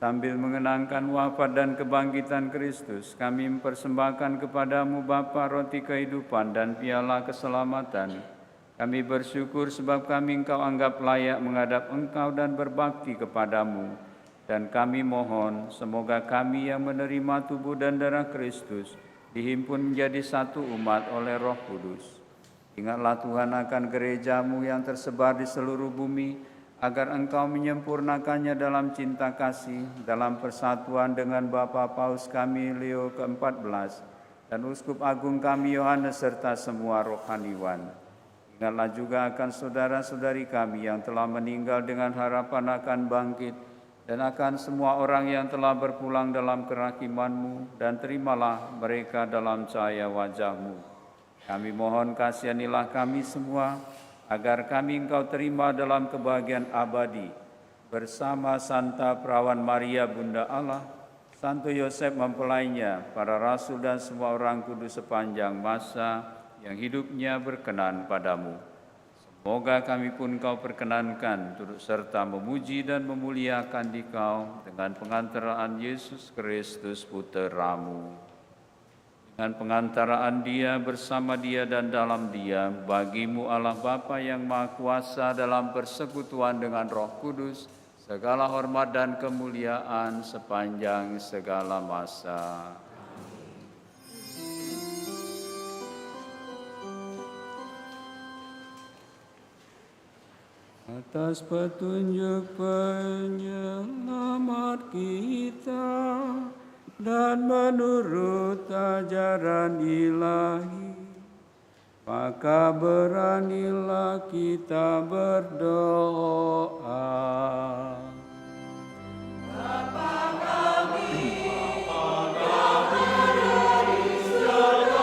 Sambil mengenangkan wafat dan kebangkitan Kristus, kami mempersembahkan kepadamu Bapa roti kehidupan dan piala keselamatan. Kami bersyukur sebab kami Engkau anggap layak menghadap Engkau dan berbakti kepadamu. Dan kami mohon, semoga kami yang menerima tubuh dan darah Kristus dihimpun menjadi satu umat oleh Roh Kudus. Ingatlah Tuhan akan gerejamu yang tersebar di seluruh bumi, agar Engkau menyempurnakannya dalam cinta kasih, dalam persatuan dengan Bapa Paus kami Leo ke-14 dan Uskup Agung kami Yohanes serta semua rohaniwan. Ingatlah juga akan saudara-saudari kami yang telah meninggal dengan harapan akan bangkit, dan akan semua orang yang telah berpulang dalam kerahiman-Mu, dan terimalah mereka dalam cahaya wajah-Mu. Kami mohon kasihanilah kami semua, agar kami Engkau terima dalam kebahagiaan abadi, bersama Santa Perawan Maria Bunda Allah, Santo Yosef mempelainya, para rasul dan semua orang kudus sepanjang masa yang hidupnya berkenan padamu. Semoga kami pun Kau perkenankan turut serta memuji dan memuliakan Dikau dengan pengantaraan Yesus Kristus Putra-Mu. Dengan pengantaraan Dia, bersama Dia dan dalam Dia, bagi-Mu Allah Bapa yang Maha Kuasa dalam persekutuan dengan Roh Kudus, segala hormat dan kemuliaan sepanjang segala masa. Atas petunjuk penyelamat kita dan menurut ajaran ilahi, maka beranilah kita berdoa. Bapa kami di surga,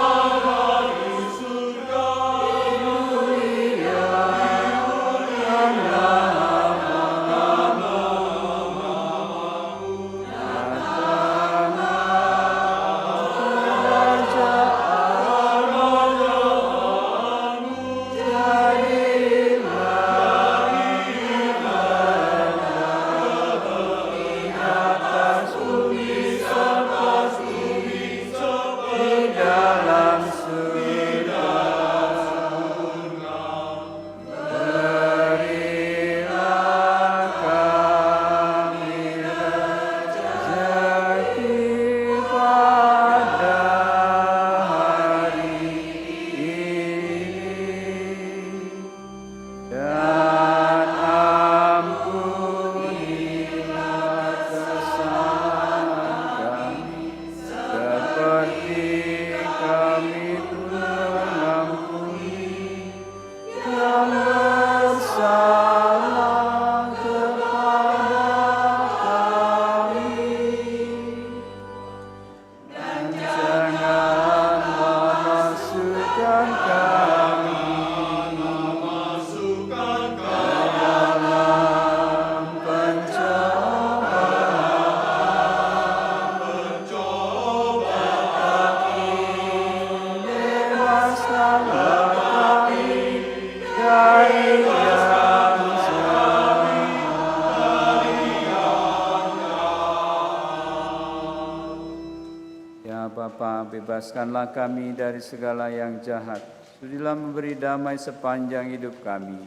Bapa, bebaskanlah kami dari segala yang jahat. Sudilah memberi damai sepanjang hidup kami,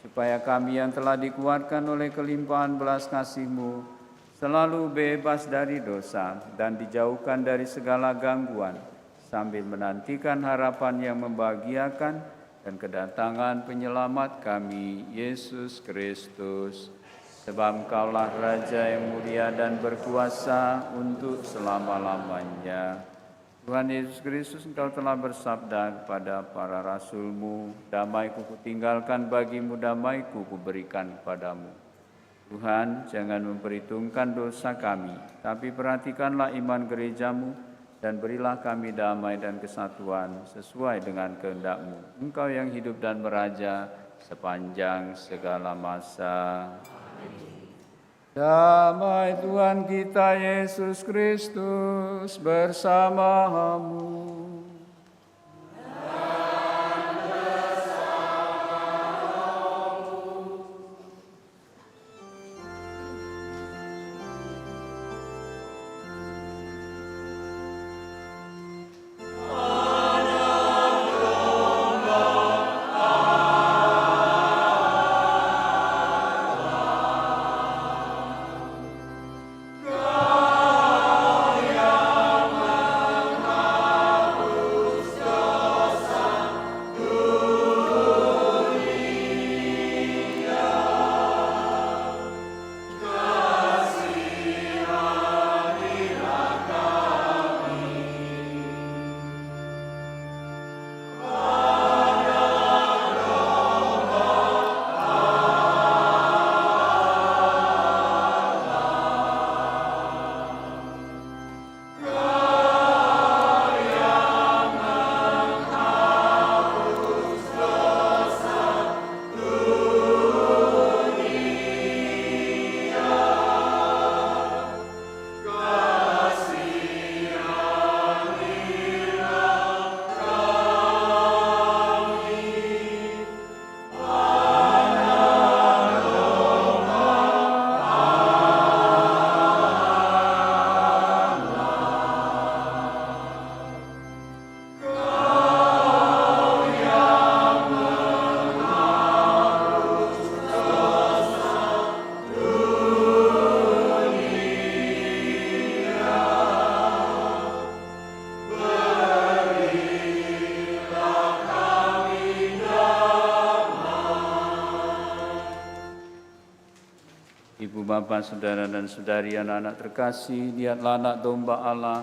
supaya kami yang telah dikuatkan oleh kelimpahan belas kasih-Mu selalu bebas dari dosa dan dijauhkan dari segala gangguan, sambil menantikan harapan yang membahagiakan dan kedatangan penyelamat kami, Yesus Kristus. Sebab Engkaulah Raja yang mulia dan berkuasa untuk selama-lamanya. Tuhan Yesus Kristus, Engkau telah bersabda kepada para rasul-Mu, damai-Ku kutinggalkan bagimu, damai-Ku kuberikan kepadamu. Tuhan, jangan memperhitungkan dosa kami, tapi perhatikanlah iman gereja-Mu, dan berilah kami damai dan kesatuan sesuai dengan kehendak-Mu. Engkau yang hidup dan meraja sepanjang segala masa. Damai Tuhan kita Yesus Kristus bersamamu. Bapak, saudara dan saudari, anak-anak terkasih, lihatlah anak domba Allah,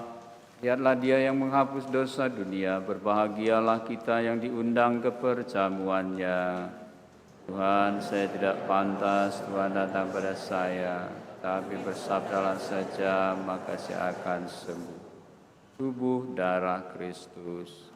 lihatlah Dia yang menghapus dosa dunia. Berbahagialah kita yang diundang ke perjamuannya. Tuhan, saya tidak pantas Tuhan datang pada saya, tapi bersabdalah saja, maka saya akan sembuh. Tubuh darah Kristus.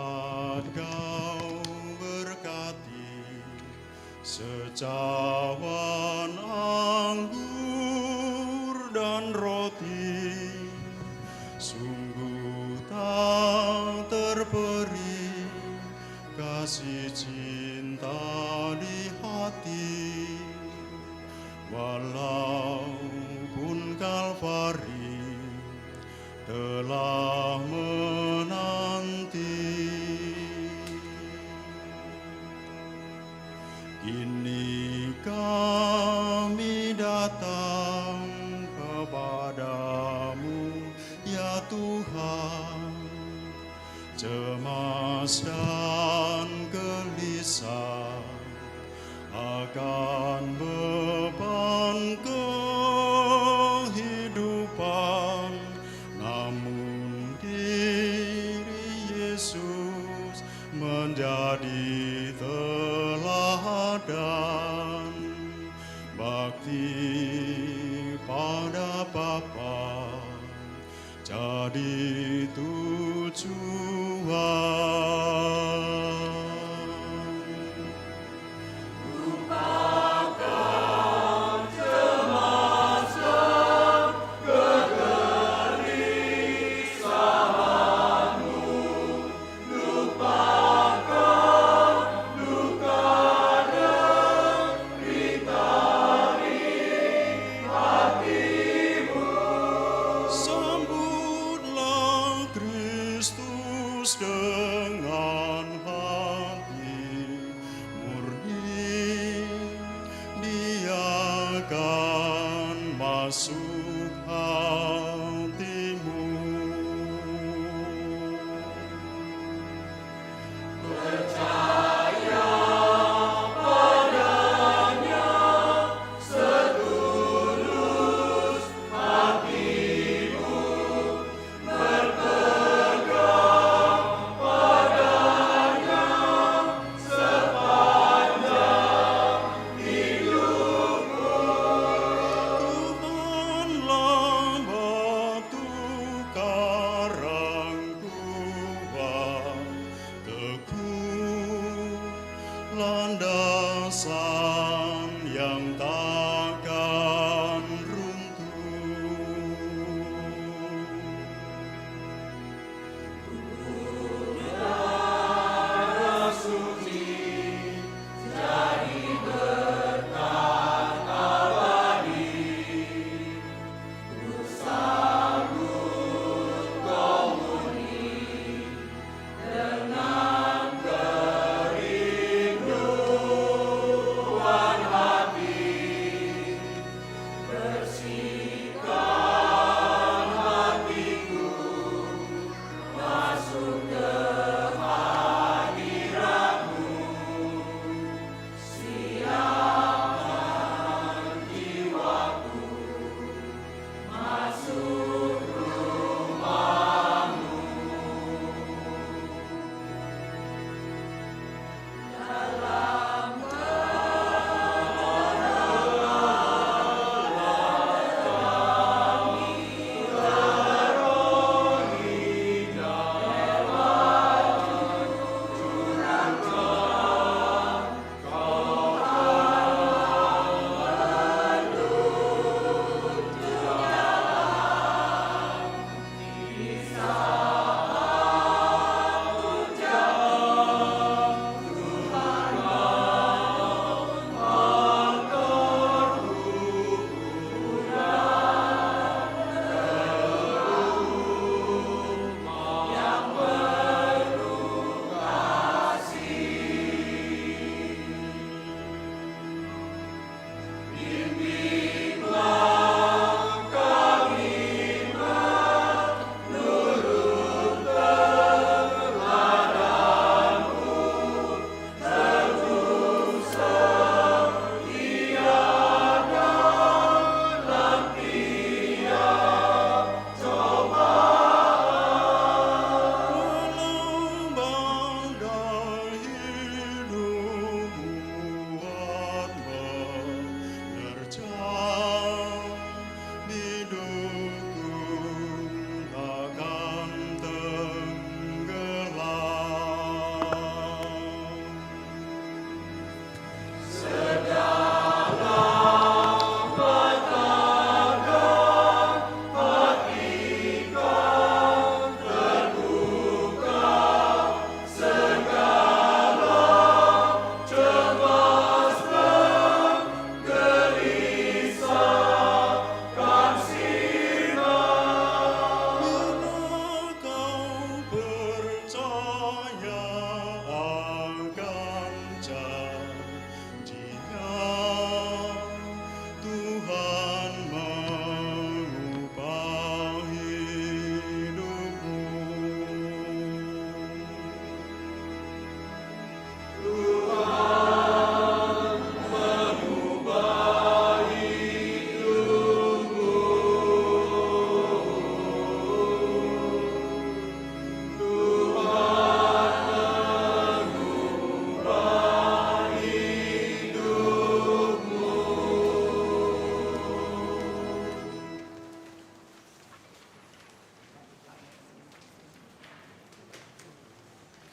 dapat kau berkati secawan anggur dan roti, sungguh tak terperi kasih cinta di hati, walaupun Kalvari telah menanti. Kini kami datang kepadamu, ya Tuhan, cemas dan gelisah akan beban kehidupan, namun diri Yesus menjadi teladan bakti pada Bapa jadi tujuan. Sambutlah Kristus dengan hati murni, Dia akan masuk hatimu. Tuhanlah batu karang kuat, teguh landasan yang takkan runtuh. Dengan kerinduan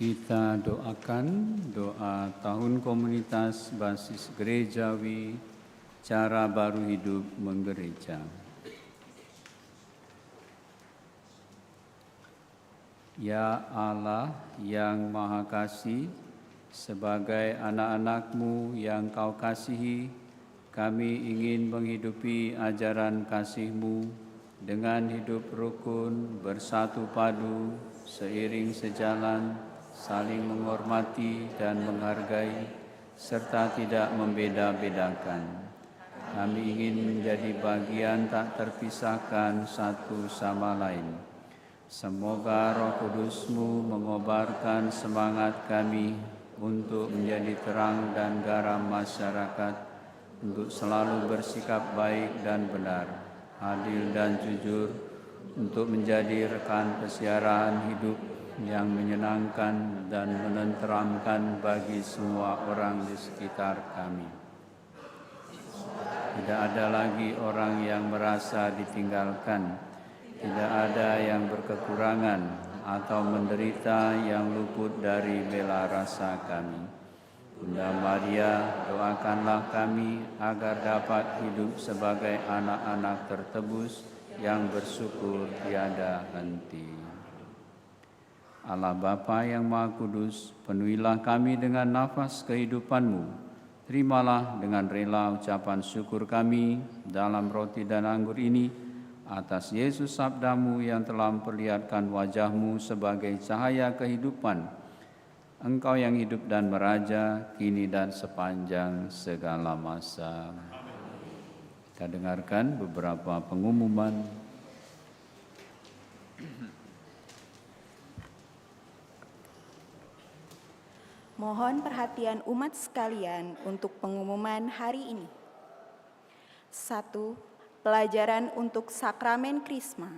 Kita doakan doa tahun komunitas basis gerejawi, cara baru hidup menggereja. Ya Allah yang Maha Kasih, sebagai anak-anak-Mu yang Kau kasihi, kami ingin menghidupi ajaran kasih-Mu dengan hidup rukun, bersatu padu, seiring sejalan, saling menghormati dan menghargai, serta tidak membeda-bedakan. Kami ingin menjadi bagian tak terpisahkan satu sama lain. Semoga Roh Kudus-Mu mengobarkan semangat kami untuk menjadi terang dan garam masyarakat, untuk selalu bersikap baik dan benar, adil dan jujur, untuk menjadi rekan pesiaran hidup yang menyenangkan dan menenteramkan bagi semua orang di sekitar kami. Tidak ada lagi orang yang merasa ditinggalkan, tidak ada yang berkekurangan atau menderita yang luput dari bela rasa kami. Bunda Maria, doakanlah kami agar dapat hidup sebagai anak-anak tertebus yang bersyukur tiada henti. Allah Bapa yang Maha Kudus, penuhilah kami dengan nafas kehidupan-Mu. Terimalah dengan rela ucapan syukur kami dalam roti dan anggur ini, atas Yesus sabda-Mu yang telah memperlihatkan wajah-Mu sebagai cahaya kehidupan. Engkau yang hidup dan meraja, kini dan sepanjang segala masa. Kita dengarkan beberapa pengumuman. Mohon perhatian umat sekalian untuk pengumuman hari ini. 1. Pelajaran untuk sakramen Krisma.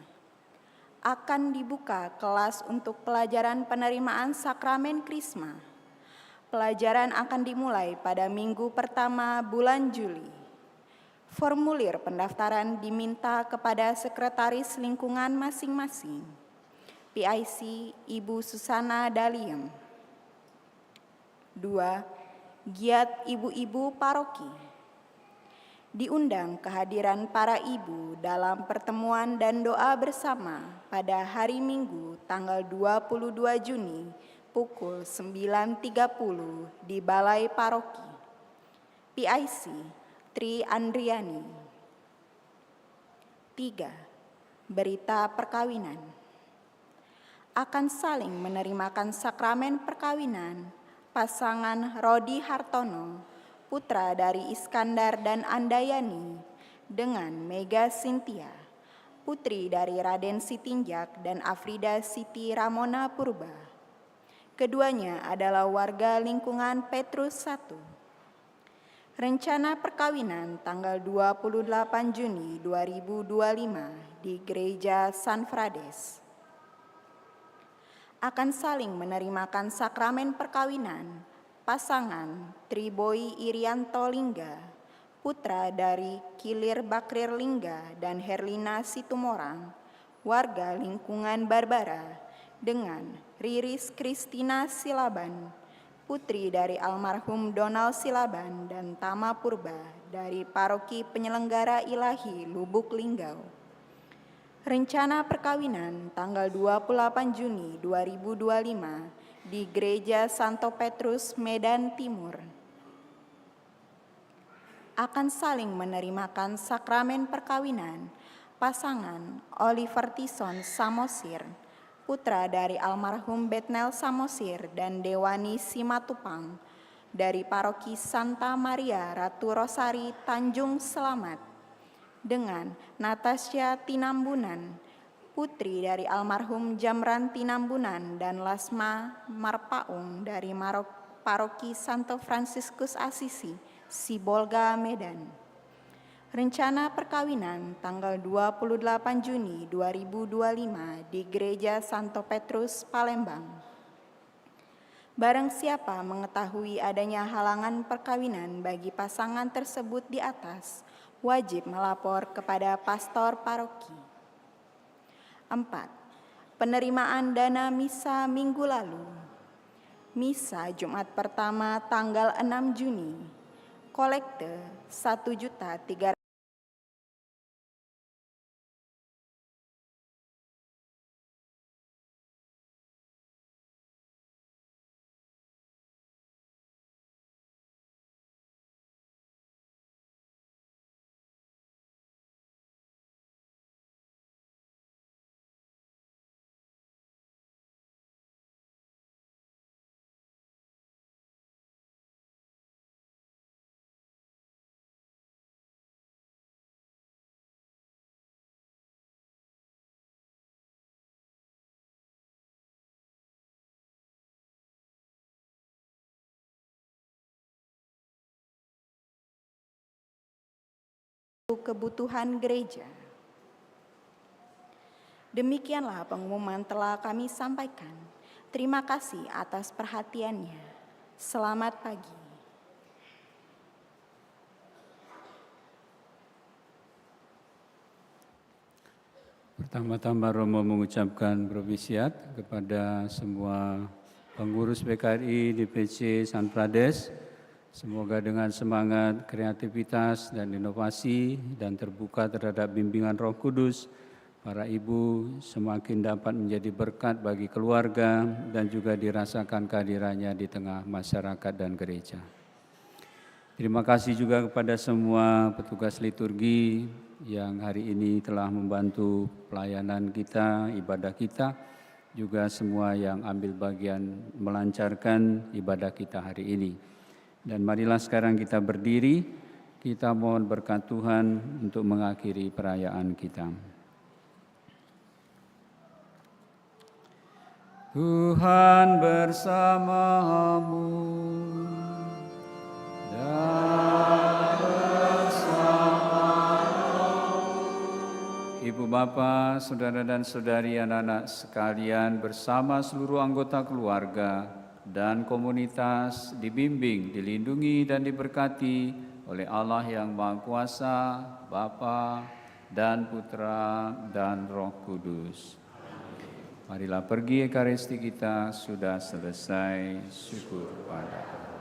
Akan dibuka kelas untuk pelajaran penerimaan sakramen Krisma. Pelajaran akan dimulai pada minggu pertama bulan Juli. Formulir pendaftaran diminta kepada Sekretaris Lingkungan masing-masing. PIC Ibu Susana Daliem. 2. Giat ibu-ibu paroki. Diundang kehadiran para ibu dalam pertemuan dan doa bersama pada hari Minggu tanggal 22 Juni pukul 9.30 di Balai Paroki. PIC Tri Andriani. 3. Berita perkawinan. Akan saling menerimakan sakramen perkawinan pasangan Rodi Hartono, putra dari Iskandar dan Andayani, dengan Mega Sintia, putri dari Raden Sitinjak dan Afrida Siti Ramona Purba. Keduanya adalah warga lingkungan Petrus I. Rencana perkawinan tanggal 28 Juni 2025 di Gereja San Frades. Akan saling menerimakan sakramen perkawinan pasangan Triboy Irianto Lingga, putra dari Kilir Bakrir Lingga dan Herlina Situmorang, warga lingkungan Barbara, dengan Riris Kristina Silaban, putri dari almarhum Donald Silaban dan Tama Purba dari Paroki Penyelenggara Ilahi Lubuk Linggau. Rencana perkawinan tanggal 28 Juni 2025 di Gereja Santo Petrus, Medan Timur. Akan saling menerimakan sakramen perkawinan pasangan Oliver Tison Samosir, putra dari almarhum Betnel Samosir dan Dewani Simatupang, dari Paroki Santa Maria Ratu Rosari Tanjung Selamat, dengan Natasha Tinambunan, putri dari almarhum Jamran Tinambunan dan Lasma Marpaung dari Paroki Santo Fransiskus Asisi, Sibolga, Medan. Rencana perkawinan tanggal 28 Juni 2025 di Gereja Santo Petrus, Palembang. Barang siapa mengetahui adanya halangan perkawinan bagi pasangan tersebut di atas, wajib melapor kepada pastor paroki. 4. Penerimaan dana misa minggu lalu. Misa Jumat pertama tanggal 6 Juni. Kolekte 1.300.000. Kebutuhan gereja. Demikianlah pengumuman telah kami sampaikan. Terima kasih atas perhatiannya. Selamat pagi. Pertama-tama Romo mengucapkan propisiat kepada semua pengurus PKRI DPC San Prades. Semoga dengan semangat, kreativitas, dan inovasi dan terbuka terhadap bimbingan Roh Kudus, para ibu semakin dapat menjadi berkat bagi keluarga dan juga dirasakan kehadirannya di tengah masyarakat dan gereja. Terima kasih juga kepada semua petugas liturgi yang hari ini telah membantu pelayanan kita, ibadah kita, juga semua yang ambil bagian melancarkan ibadah kita hari ini. Dan marilah sekarang kita berdiri, kita mohon berkat Tuhan untuk mengakhiri perayaan kita. Tuhan bersamamu dan bersamamu. Ibu bapa, saudara dan saudari, anak-anak sekalian bersama seluruh anggota keluarga dan komunitas dibimbing, dilindungi dan diberkati oleh Allah yang Maha Kuasa, Bapa dan Putra dan Roh Kudus. Marilah pergi ekaristi kita sudah selesai, syukur pada Allah.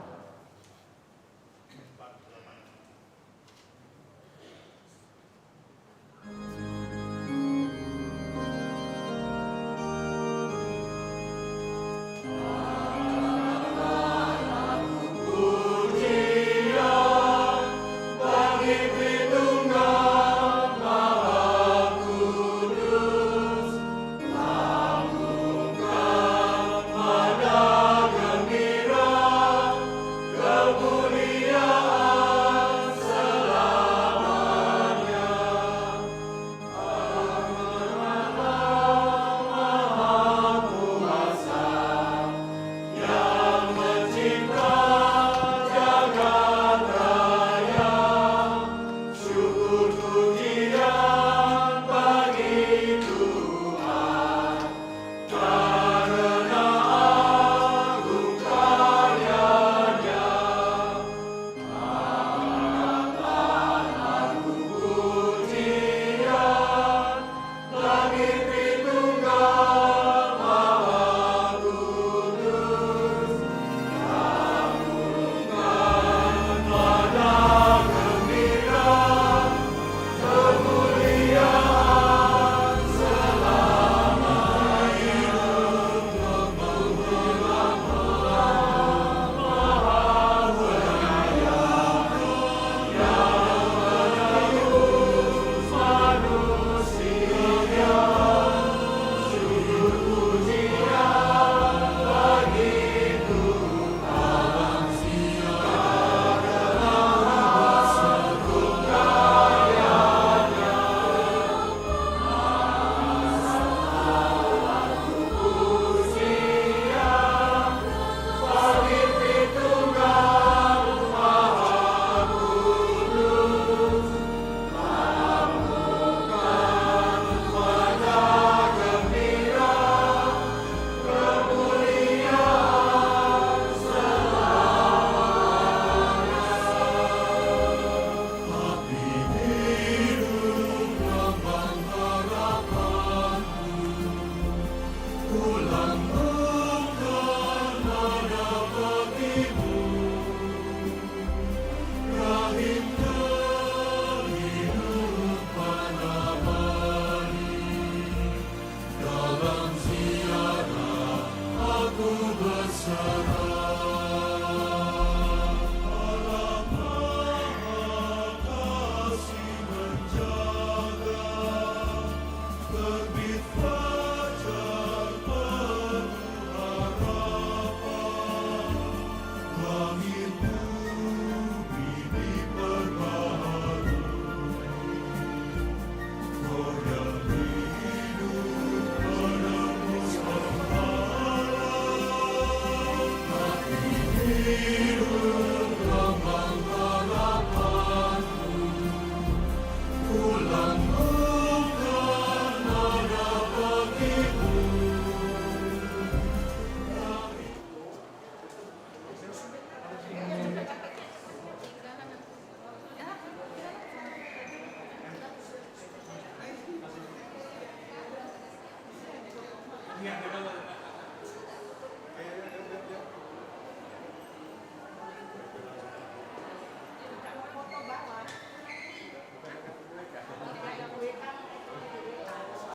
Yeah,